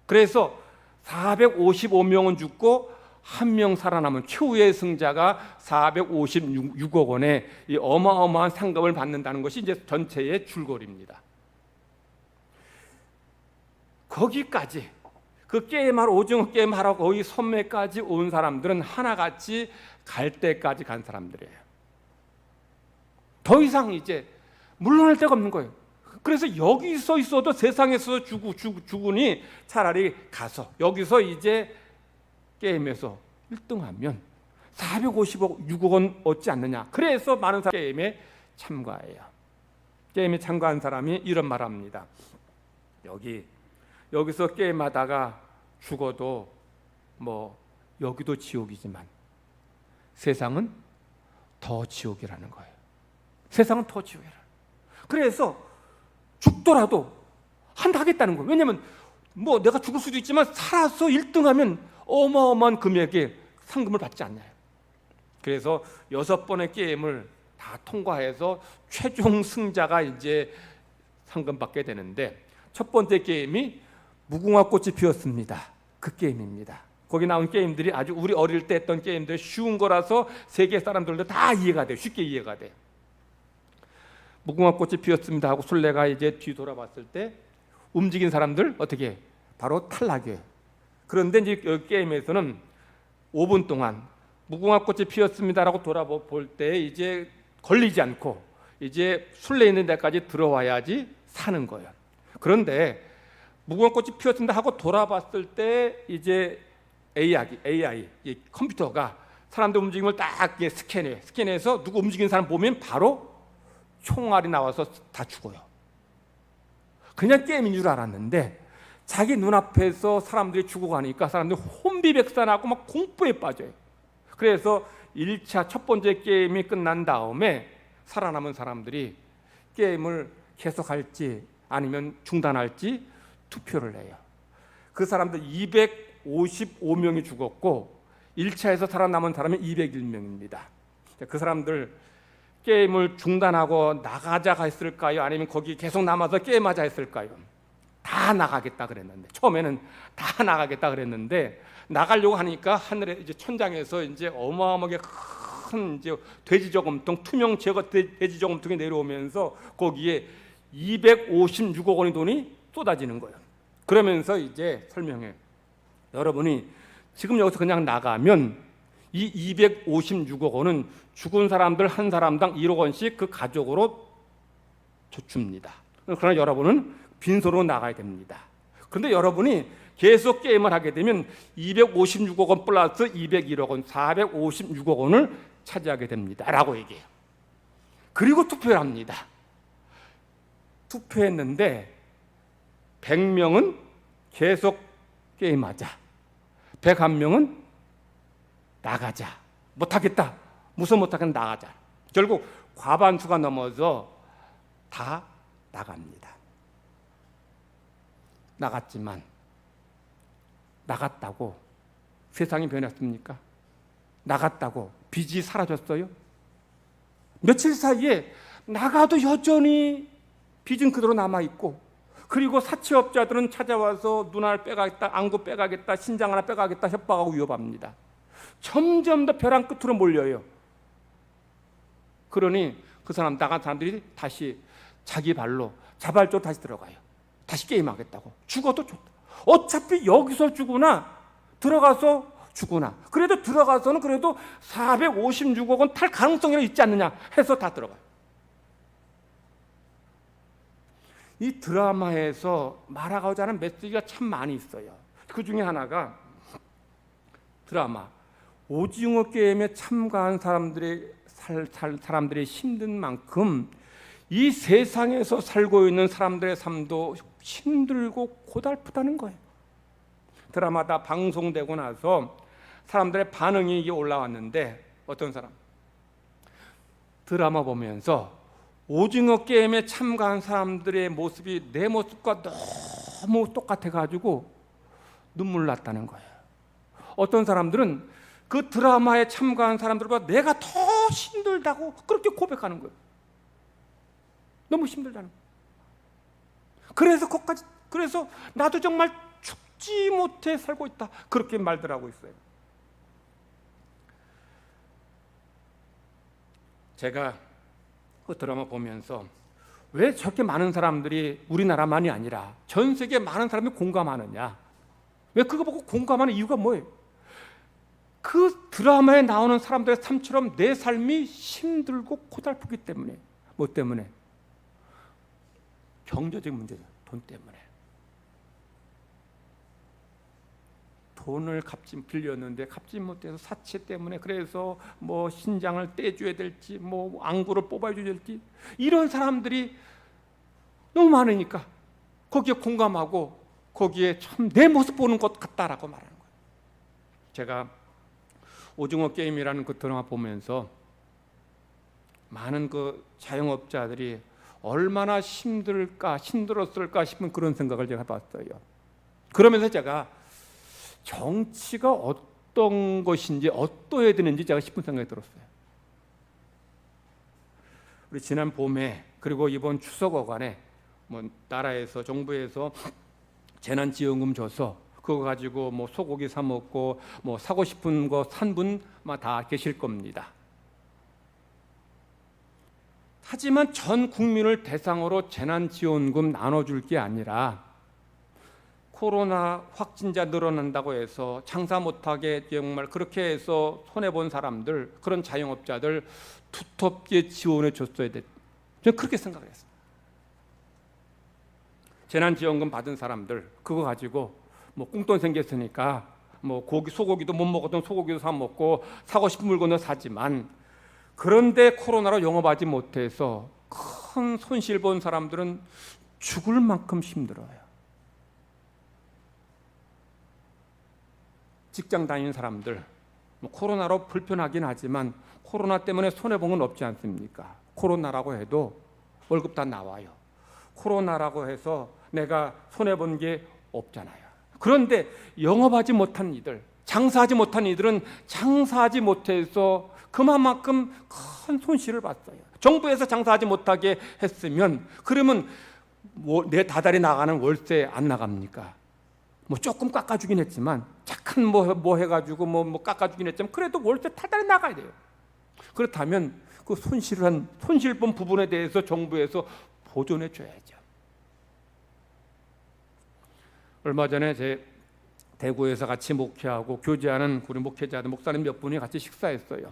A: 그래서 455명은 죽고 1명 살아남은 최후의 승자가 456억 원의 이 어마어마한 상금을 받는다는 것이 이제 전체의 줄거리입니다. 거기까지 그 게임하러, 오징어 게임하러 거기 섬에까지 온 사람들은 하나같이 갈 때까지 간 사람들이에요. 더 이상 이제 물러날 데가 없는 거예요. 그래서 여기서 있어도 세상에서 죽으니 차라리 가서 여기서 이제 게임에서 1등하면 456억 원 얻지 않느냐. 그래서 많은 사람이 게임에 참가해요. 게임에 참가한 사람이 이런 말 합니다. 여기서 게임하다가 죽어도 뭐 여기도 지옥이지만 세상은 더 지옥이라는 거예요. 세상은 더 지옥이라는 거예요. 그래서 죽더라도 하겠다는 거예요. 왜냐하면 뭐 내가 죽을 수도 있지만 살아서 1등하면 어마어마한 금액의 상금을 받지 않나요? 그래서 6번의 게임을 다 통과해서 최종 승자가 이제 상금 받게 되는데, 첫 번째 게임이 무궁화 꽃이 피었습니다. 그 게임입니다. 거기 나온 게임들이 아주 우리 어릴 때 했던 게임들 쉬운 거라서 세계 사람들도 다 이해가 돼요. 쉽게 이해가 돼요. 무궁화 꽃이 피었습니다 하고 술래가 이제 뒤돌아봤을 때 움직인 사람들 어떻게 해? 바로 탈락이에요. 그런데 이제 이 게임에서는 5분 동안 무궁화 꽃이 피었습니다라고 돌아볼 때 이제 걸리지 않고 이제 술래 있는 데까지 들어와야지 사는 거예요. 그런데 무궁화 꽃이 피었습니다 하고 돌아봤을 때 이제 AI 이 컴퓨터가 사람들 움직임을 딱 스캔해요. 스캔해서 누구 움직이는 사람 보면 바로 총알이 나와서 다 죽어요. 그냥 게임인 줄 알았는데 자기 눈앞에서 사람들이 죽어가니까 사람들이 혼비백산하고 막 공포에 빠져요. 그래서 1차 첫 번째 게임이 끝난 다음에 살아남은 사람들이 게임을 계속할지 아니면 중단할지 투표를 해요. 그 사람들 255명이 죽었고 1차에서 살아남은 사람이 201명입니다. 그 사람들 게임을 중단하고 나가자 했을까요? 아니면 거기 계속 남아서 게임하자 했을까요? 다 나가겠다 그랬는데, 처음에는 다 나가겠다 그랬는데 나가려고 하니까 하늘에 이제 천장에서 이제 어마어마하게 큰 이제 돼지 저금통, 투명 제거 돼지 저금통이 내려오면서 거기에 256억 원의 돈이 쏟아지는 거예요. 그러면서 이제 설명해. 여러분이 지금 여기서 그냥 나가면 이 256억 원은 죽은 사람들 한 사람당 1억 원씩 그 가족으로 줍니다. 그러나 여러분은 빈손으로 나가야 됩니다. 그런데 여러분이 계속 게임을 하게 되면 256억 원 플러스 201억 원, 456억 원을 차지하게 됩니다. 라고 얘기해요. 그리고 투표를 합니다. 투표했는데 100명은 계속 게임하자, 101명은 나가자, 못하겠다, 무슨 못하겠다, 나가자. 결국 과반수가 넘어서 다 나갑니다. 나갔지만 나갔다고 세상이 변했습니까? 나갔다고 빚이 사라졌어요? 며칠 사이에 나가도 여전히 빚은 그대로 남아있고, 그리고 사채업자들은 찾아와서 눈알 빼가겠다, 안구 빼가겠다, 신장 하나 빼가겠다 협박하고 위협합니다. 점점 더 벼랑 끝으로 몰려요. 그러니 그 사람 나간 사람들이 다시 자기 발로 자발적으로 다시 들어가요. 다시 게임하겠다고. 죽어도 좋다. 어차피 여기서 죽으나 들어가서 죽으나, 그래도 들어가서는 그래도 456억 원 탈 가능성이 있지 않느냐 해서 다 들어가요. 이 드라마에서 말하고자 하는 메시지가 참 많이 있어요. 그 중에 하나가 드라마 오징어 게임에 참가한 사람들의 힘든 만큼 이 세상에서 살고 있는 사람들의 삶도 힘들고 고달프다는 거예요. 드라마 다 방송되고 나서 사람들의 반응이 올라왔는데, 어떤 사람 드라마 보면서 오징어 게임에 참가한 사람들의 모습이 내 모습과 너무 똑같아가지고 눈물 났다는 거예요. 어떤 사람들은 그 드라마에 참가한 사람들보다 내가 더 힘들다고 그렇게 고백하는 거예요. 너무 힘들다는 거예요. 그래서 나도 정말 죽지 못해 살고 있다. 그렇게 말들 하고 있어요. 제가 그 드라마 보면서 왜 저렇게 많은 사람들이 우리나라만이 아니라 전 세계 많은 사람이 공감하느냐? 왜 그거 보고 공감하는 이유가 뭐예요? 그 드라마에 나오는 사람들의 삶처럼 내 삶이 힘들고 고달프기 때문에. 뭐 때문에? 경제적 문제죠. 돈 때문에. 돈을 빌렸는데 갚지 못해서 사채 때문에, 그래서 뭐 신장을 떼줘야 될지 뭐 안구를 뽑아줘야 될지, 이런 사람들이 너무 많으니까 거기에 공감하고 거기에 참 내 모습 보는 것 같다라고 말하는 거예요. 제가 오징어 게임이라는 그 드라마 보면서 많은 그 자영업자들이 얼마나 힘들었을까 싶은 그런 생각을 제가 봤어요. 그러면서 제가 정치가 어떤 것인지, 어떠해야 되는지 제가 싶은 생각이 들었어요. 우리 지난 봄에 그리고 이번 추석 어간에 뭐 나라에서, 정부에서 재난지원금 줘서 그거 가지고 뭐 소고기 사 먹고 뭐 사고 싶은 거 산 분 다 계실 겁니다. 하지만 전 국민을 대상으로 재난지원금 나눠줄 게 아니라, 코로나 확진자 늘어난다고 해서 장사 못하게 정말 그렇게 해서 손해본 사람들, 그런 자영업자들 두텁게 지원해 줬어야 돼. 저는 그렇게 생각을 했어요. 재난지원금 받은 사람들 그거 가지고 뭐 꽁돈 생겼으니까 뭐 소고기도 못 먹었던 소고기도 사 먹고 사고 싶은 물건도 사지만, 그런데 코로나로 영업하지 못해서 큰 손실 본 사람들은 죽을 만큼 힘들어요. 직장 다니는 사람들 코로나로 불편하긴 하지만 코로나 때문에 손해본 건 없지 않습니까? 코로나라고 해도 월급 다 나와요. 코로나라고 해서 내가 손해본 게 없잖아요. 그런데 영업하지 못한 이들, 장사하지 못한 이들은 장사하지 못해서 그만큼 큰 손실을 봤어요. 정부에서 장사하지 못하게 했으면, 그러면 내 다달이 나가는 월세 안 나갑니까? 뭐 조금 깎아주긴 했지만, 착한 뭐 해가지고 뭐 깎아주긴 했지만, 그래도 월세 다달이 나가야 돼요. 그렇다면 그 손실 본 부분에 대해서 정부에서 보존해 줘야죠. 얼마 전에 제 대구에서 같이 목회하고 교제하는 우리 목회자들, 목사님 몇 분이 같이 식사했어요.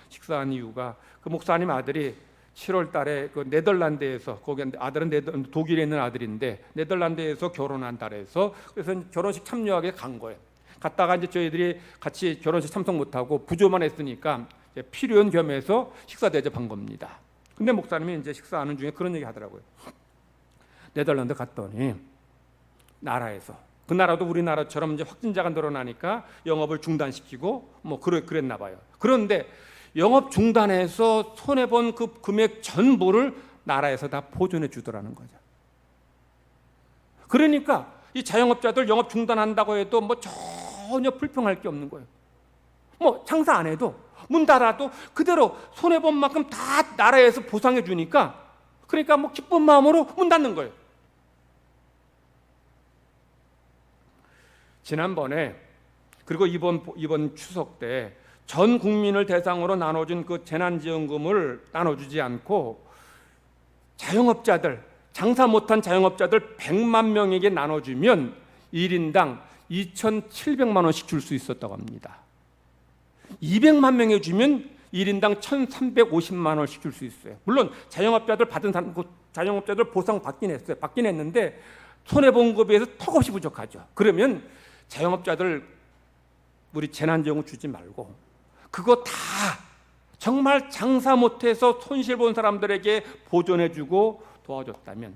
A: 식사한 이유가, 그 목사님 아들이 7월 달에 그 네덜란드에서, 거기 아들은 독일에 있는 아들인데 네덜란드에서 결혼한다 해서, 그래서 결혼식 참여하게 간 거예요. 갔다가 이제 저희들이 같이 결혼식 참석 못하고 부조만 했으니까 이제 필요한 겸해서 식사 대접한 겁니다. 근데 목사님이 이제 식사하는 중에 그런 얘기 하더라고요. 네덜란드 갔더니 나라에서, 그 나라도 우리나라처럼 이제 확진자가 늘어나니까 영업을 중단시키고 뭐 그랬나 봐요. 그런데 영업 중단해서 손해본 그 금액 전부를 나라에서 다 보존해 주더라는 거죠. 그러니까 이 자영업자들 영업 중단한다고 해도 뭐 전혀 불평할 게 없는 거예요. 뭐 장사 안 해도, 문 닫아도 그대로 손해본 만큼 다 나라에서 보상해 주니까, 그러니까 뭐 기쁜 마음으로 문 닫는 거예요. 지난번에, 그리고 이번 추석 때 전 국민을 대상으로 나눠준 그 재난지원금을 나눠주지 않고 자영업자들, 장사 못한 자영업자들 100만 명에게 나눠주면 1인당 2,700만 원씩 줄 수 있었다고 합니다. 200만 명에 주면 1인당 1,350만 원씩 줄 수 있어요. 물론 자영업자들 받은 사람, 자영업자들 보상 받긴 했어요. 받긴 했는데 손해본 것에 비해서 턱없이 부족하죠. 그러면 자영업자들 우리 재난지원금 주지 말고 그거 다 정말 장사 못해서 손실 본 사람들에게 보존해주고 도와줬다면,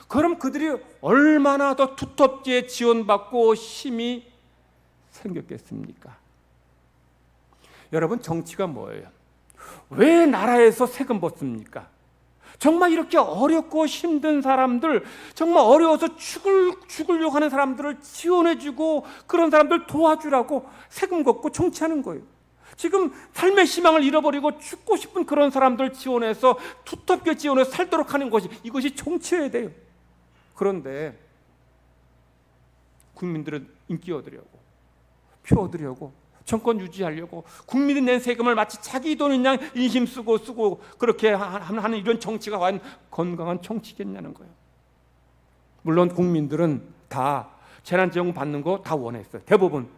A: 그럼 그들이 얼마나 더 두텁게 지원받고 힘이 생겼겠습니까? 여러분, 정치가 뭐예요? 왜 나라에서 세금 벗습니까? 정말 이렇게 어렵고 힘든 사람들, 정말 어려워서 죽으려고 하는 사람들을 지원해주고 그런 사람들 도와주라고 세금 걷고 정치하는 거예요. 지금 삶의 희망을 잃어버리고 죽고 싶은 그런 사람들 지원해서 두텁게 지원해서 살도록 하는 것이, 이것이 정치여야 돼요. 그런데 국민들은 인기 얻으려고, 표 얻으려고, 정권 유지하려고 국민이 낸 세금을 마치 자기 돈인 양 인심 쓰고 그렇게 하는 이런 정치가 과연 건강한 정치겠냐는 거예요. 물론 국민들은 다 재난지원금 받는 거 다 원했어요. 대부분.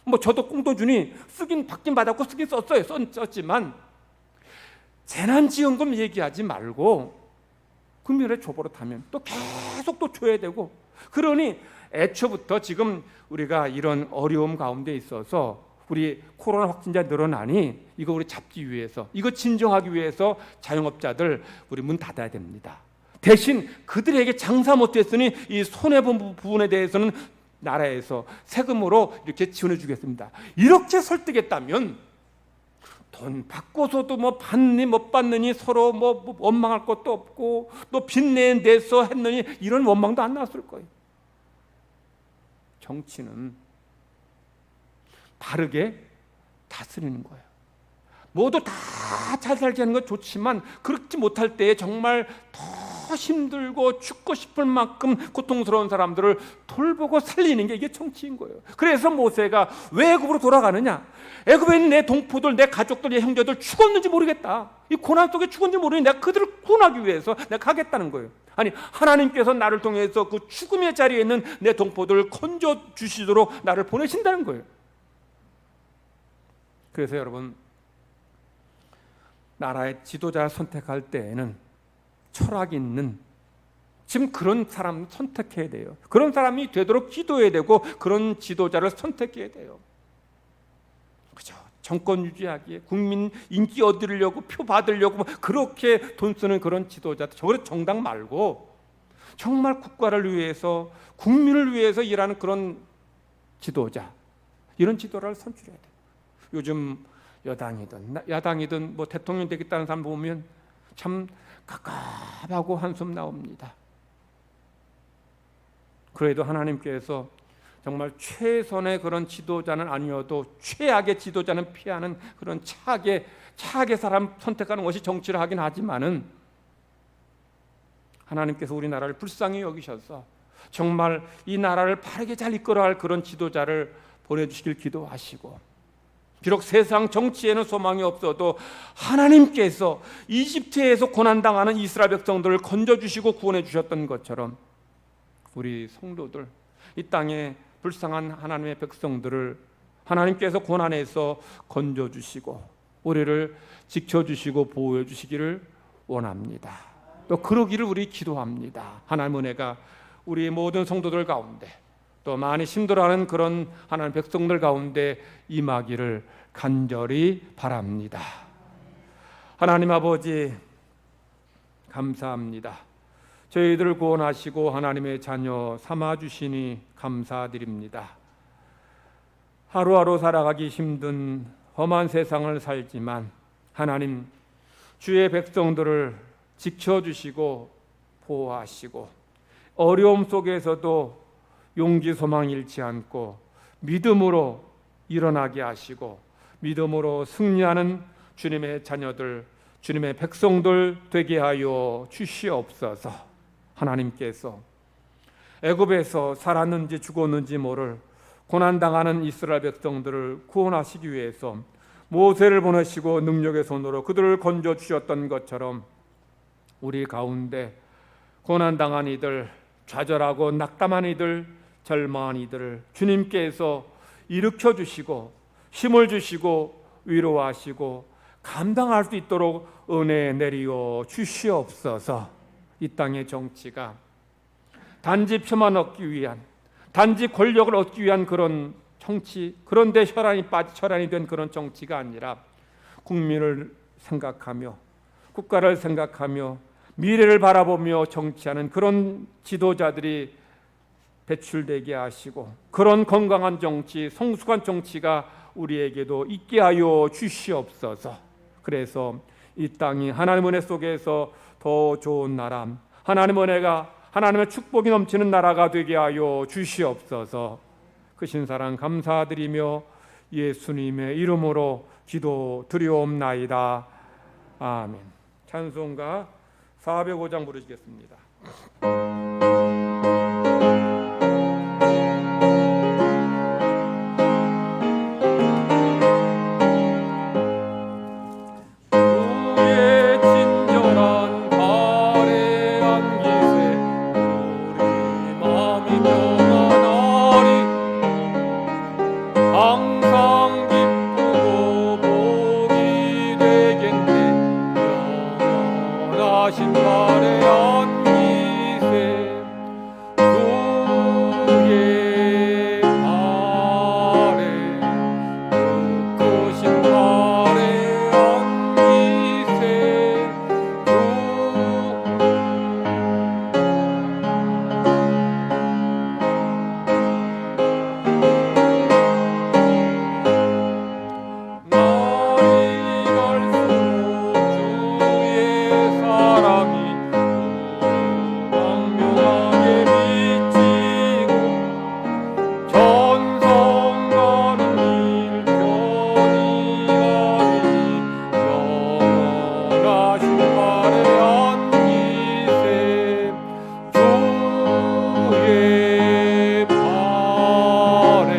A: 뭐 저도 꽁도 주니 쓰긴 받긴 받았고 쓰긴 썼어요. 썼지만 재난지원금 얘기하지 말고 국민의 조버릇하면 또 계속 또 줘야 되고, 그러니 애초부터 지금 우리가 이런 어려움 가운데 있어서 우리 코로나 확진자 늘어나니 이거 우리 잡기 위해서, 이거 진정하기 위해서 자영업자들 우리 문 닫아야 됩니다. 대신 그들에게 장사 못했으니 이 손해본 부분에 대해서는 나라에서 세금으로 이렇게 지원해 주겠습니다. 이렇게 설득했다면 돈 받고서도 뭐 받니 못 받느니 서로 뭐 원망할 것도 없고 또 빚내서 했느니 이런 원망도 안 나왔을 거예요. 정치는 바르게 다스리는 거예요. 모두 다 잘 살게 하는 건 좋지만 그렇지 못할 때에 정말 더 힘들고 죽고 싶을 만큼 고통스러운 사람들을 돌보고 살리는 게 이게 정치인 거예요. 그래서 모세가 왜 애굽으로 돌아가느냐? 애굽에 있는 내 동포들, 내 가족들, 내 형제들 죽었는지 모르겠다. 이 고난 속에 죽었는지 모르니 내가 그들을 구원하기 위해서 내가 가겠다는 거예요. 아니, 하나님께서 나를 통해서 그 죽음의 자리에 있는 내 동포들을 건져 주시도록 나를 보내신다는 거예요. 그래서 여러분, 나라의 지도자 선택할 때에는 철학 있는, 지금 그런 사람 선택해야 돼요. 그런 사람이 되도록 기도해야 되고 그런 지도자를 선택해야 돼요. 그죠? 정권 유지하기에, 국민 인기 얻으려고, 표 받으려고 그렇게 돈 쓰는 그런 지도자, 저런 정당 말고 정말 국가를 위해서, 국민을 위해서 일하는 그런 지도자, 이런 지도자를 선출해야 돼요. 요즘 여당이든 야당이든 뭐 대통령 되겠다는 사람 보면 참 갑갑하고 한숨 나옵니다. 그래도 하나님께서 정말 최선의 그런 지도자는 아니어도 최악의 지도자는 피하는 그런 차악의 사람 선택하는 것이 정치를 하긴 하지만은, 하나님께서 우리나라를 불쌍히 여기셔서 정말 이 나라를 바르게 잘 이끌어갈 그런 지도자를 보내주시길 기도하시고, 비록 세상 정치에는 소망이 없어도 하나님께서 이집트에서 고난당하는 이스라엘 백성들을 건져주시고 구원해 주셨던 것처럼 우리 성도들, 이 땅에 불쌍한 하나님의 백성들을 하나님께서 고난에서 건져주시고 우리를 지켜주시고 보호해 주시기를 원합니다. 또 그러기를 우리 기도합니다. 하나님 은혜가 우리 모든 성도들 가운데, 또 많이 힘들어하는 그런 하나님 백성들 가운데 임하기를 간절히 바랍니다. 하나님 아버지, 감사합니다. 저희들을 구원하시고 하나님의 자녀 삼아주시니 감사드립니다. 하루하루 살아가기 힘든 험한 세상을 살지만 하나님, 주의 백성들을 지켜주시고 보호하시고 어려움 속에서도 용기 소망 잃지 않고 믿음으로 일어나게 하시고 믿음으로 승리하는 주님의 자녀들, 주님의 백성들 되게 하여 주시옵소서. 하나님께서 애굽에서 살았는지 죽었는지 모를 고난당하는 이스라엘 백성들을 구원하시기 위해서 모세를 보내시고 능력의 손으로 그들을 건져주셨던 것처럼 우리 가운데 고난당한 이들, 좌절하고 낙담한 이들, 절망한 이들을 주님께서 일으켜주시고 힘을 주시고 위로하시고 감당할 수 있도록 은혜 내리어 주시옵소서. 이 땅의 정치가 단지 표만 얻기 위한, 단지 권력을 얻기 위한 그런 정치, 그런데 혈안이 된 그런 정치가 아니라 국민을 생각하며 국가를 생각하며 미래를 바라보며 정치하는 그런 지도자들이 배출되게 하시고 그런 건강한 정치, 성숙한 정치가 우리에게도 있게 하여 주시옵소서. 그래서 이 땅이 하나님 은혜 속에서 더 좋은 나라, 하나님 은혜가, 하나님의 축복이 넘치는 나라가 되게 하여 주시옵소서. 크신 사랑 감사드리며 예수님의 이름으로 기도 드리옵나이다. 아멘. 찬송가 405장 부르시겠습니다. 항상 기쁘고 복이 되겠네. 영원하신 발에 안기세 주의 발에 그 크신 발에 안기세 날이 갈수록 주의 사랑이 광명하게 비치고 전성가는 일편이 가리니 영원하신 발에 안기세 주의 발에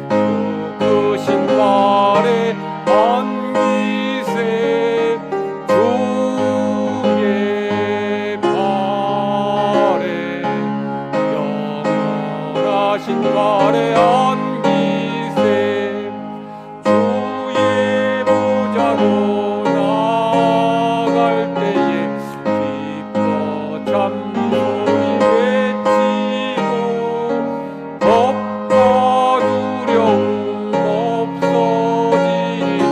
A: 그 크신 발에 안기세 주의 발에 영원하신 발에 안기세 주의 보좌로 나갈 때에 기뻐 찬미소리 외치고 겁과 두려움 없어지리니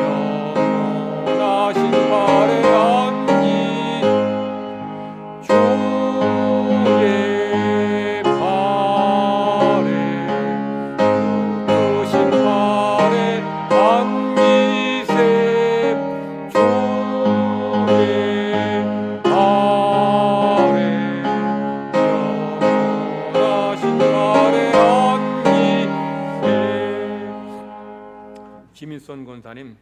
A: 영원하신 발에 안기 주의 발에 크신 발에 안기세 주의 발에 영원하신 발에 안기세. 김인선 권사님,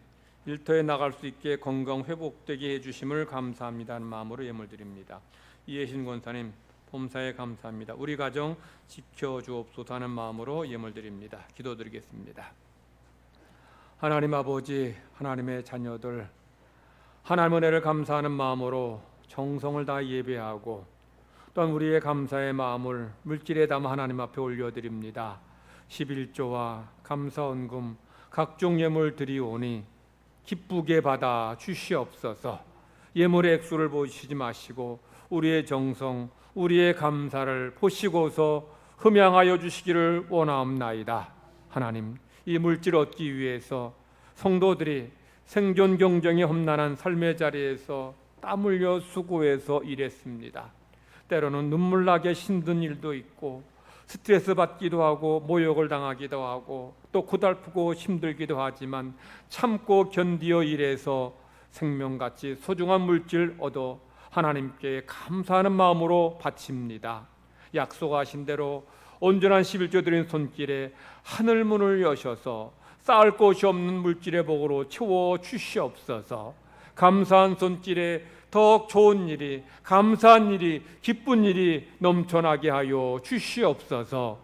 A: 일터에 나갈 수 있게 건강 회복되게 해주심을 감사합니다는 마음으로 예물 드립니다. 이혜신 권사님, 범사에 감사합니다. 우리 가정 지켜주옵소서 하는 마음으로 예물 드립니다. 기도드리겠습니다. 하나님 아버지, 하나님의 자녀들, 하나님의 은혜를 감사하는 마음으로 정성을 다해 예배하고 또한 우리의 감사의 마음을 물질에 담아 하나님 앞에 올려드립니다. 11조와 감사헌금 각종 예물 드리오니 기쁘게 받아 주시옵소서. 예물의 액수를 보시지 마시고 우리의 정성, 우리의 감사를 보시고서 흠양하여 주시기를 원하옵나이다. 하나님, 이 물질을 얻기 위해서 성도들이 생존 경쟁이 험난한 삶의 자리에서 땀 흘려 수고해서 일했습니다. 때로는 눈물 나게 힘든 일도 있고 스트레스 받기도 하고 모욕을 당하기도 하고 또 고달프고 힘들기도 하지만 참고 견디어 일해서 생명같이 소중한 물질 얻어 하나님께 감사하는 마음으로 바칩니다. 약속하신 대로 온전한 11조 드린 손길에 하늘 문을 여셔서 쌓을 곳이 없는 물질의 복으로 채워 주시옵소서. 감사한 손길에 더욱 좋은 일이, 감사한 일이, 기쁜 일이 넘쳐나게 하여 주시옵소서.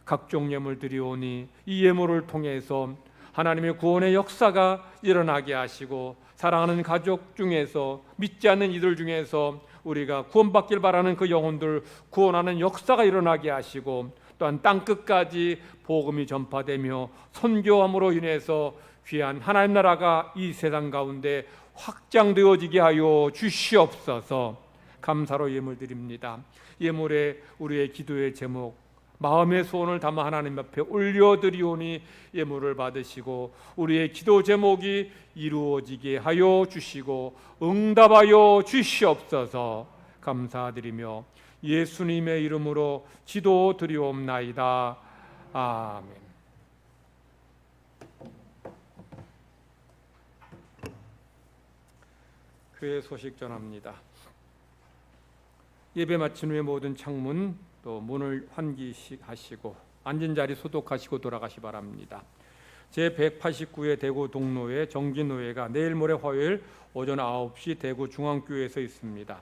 A: 각종 예물 드리오니 이 예물을 통해서 하나님의 구원의 역사가 일어나게 하시고 사랑하는 가족 중에서, 믿지 않는 이들 중에서 우리가 구원받길 바라는 그 영혼들 구원하는 역사가 일어나게 하시고 또한 땅끝까지 복음이 전파되며 선교함으로 인해서 귀한 하나님 나라가 이 세상 가운데 확장되어지게 하여 주시옵소서. 감사로 예물 드립니다. 예물에 우리의 기도의 제목, 마음의 소원을 담아 하나님 앞에 올려드리오니 예물을 받으시고 우리의 기도 제목이 이루어지게 하여 주시고 응답하여 주시옵소서. 감사드리며 예수님의 이름으로 기도드리옵나이다. 아멘. 교회 소식 전합니다. 예배 마친 후에 모든 창문 또 문을 환기하시고 앉은 자리 소독하시고 돌아가시 바랍니다. 제189회 대구 동로회 정기노회가 내일 모레 화요일 오전 9시 대구 중앙교회에서 있습니다.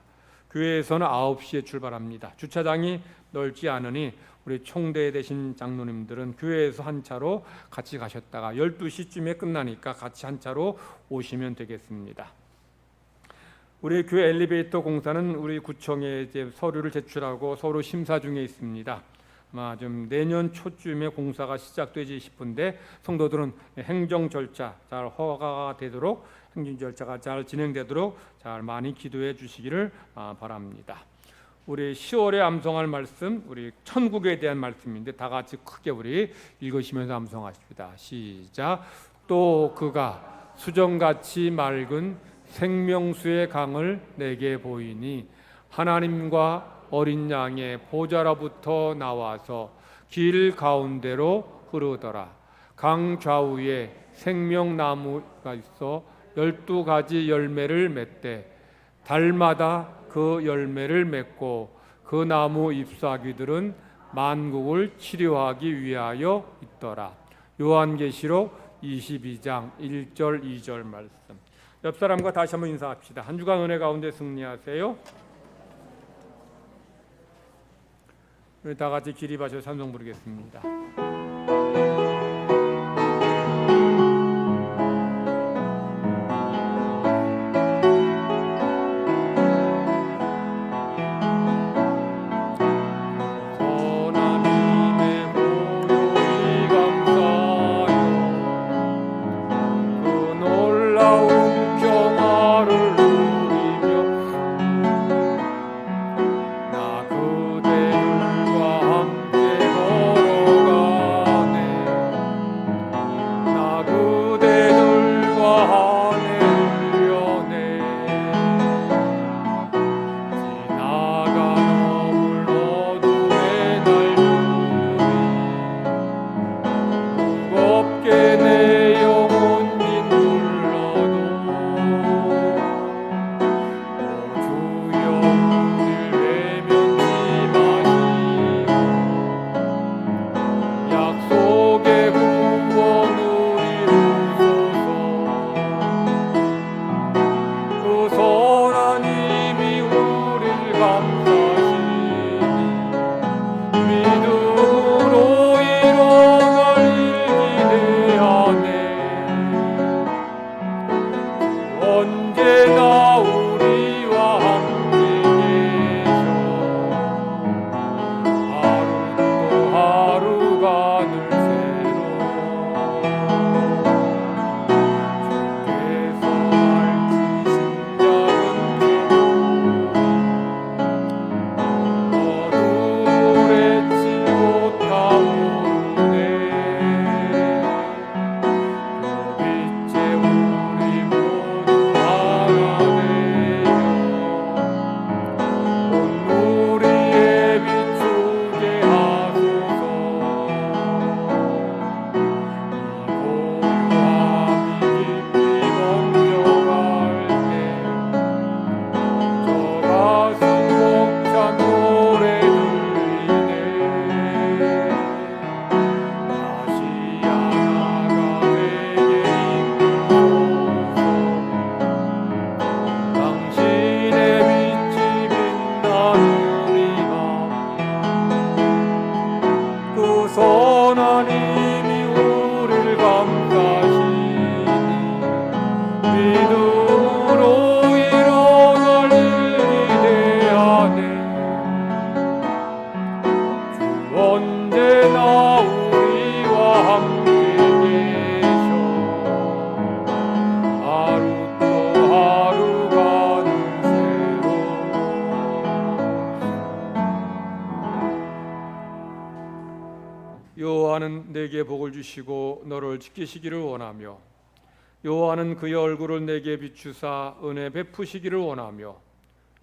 A: 교회에서는 9시에 출발합니다. 주차장이 넓지 않으니 우리 총대 되신 장로님들은 교회에서 한 차로 같이 가셨다가 12시쯤에 끝나니까 같이 한 차로 오시면 되겠습니다. 우리 교회 엘리베이터 공사는 우리 구청에 이제 서류를 제출하고 서류 심사 중에 있습니다. 아마 좀 내년 초쯤에 공사가 시작되지 싶은데 성도들은 행정 절차 잘 허가가 되도록 행정 절차가 잘 진행되도록 잘 많이 기도해 주시기를 바랍니다. 우리 10월에 암송할 말씀, 우리 천국에 대한 말씀인데 다 같이 크게 우리 읽으시면서 암송하십니다. 시작. 또 그가 수정같이 맑은 생명수의 강을 내게 보이니 하나님과 어린 양의 보좌로부터 나와서 길 가운데로 흐르더라. 강 좌우에 생명나무가 있어 12가지 열매를 맺되 달마다 그 열매를 맺고 그 나무 잎사귀들은 만국을 치료하기 위하여 있더라. 요한계시록 22장 1절 2절 말씀. 옆 사람과 다시 한번 인사합시다. 한 주간 은혜 가운데 승리하세요. 우리 다 같이 기립하셔 찬송 부르겠습니다. 여호와는 내게 복을 주시고 너를 지키시기를 원하며 여호와는 그의 얼굴을 내게 비추사 은혜 베푸시기를 원하며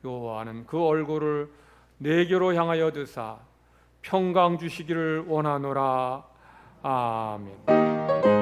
A: 여호와는 그 얼굴을 내게로 향하여 드사 평강 주시기를 원하노라. 아멘.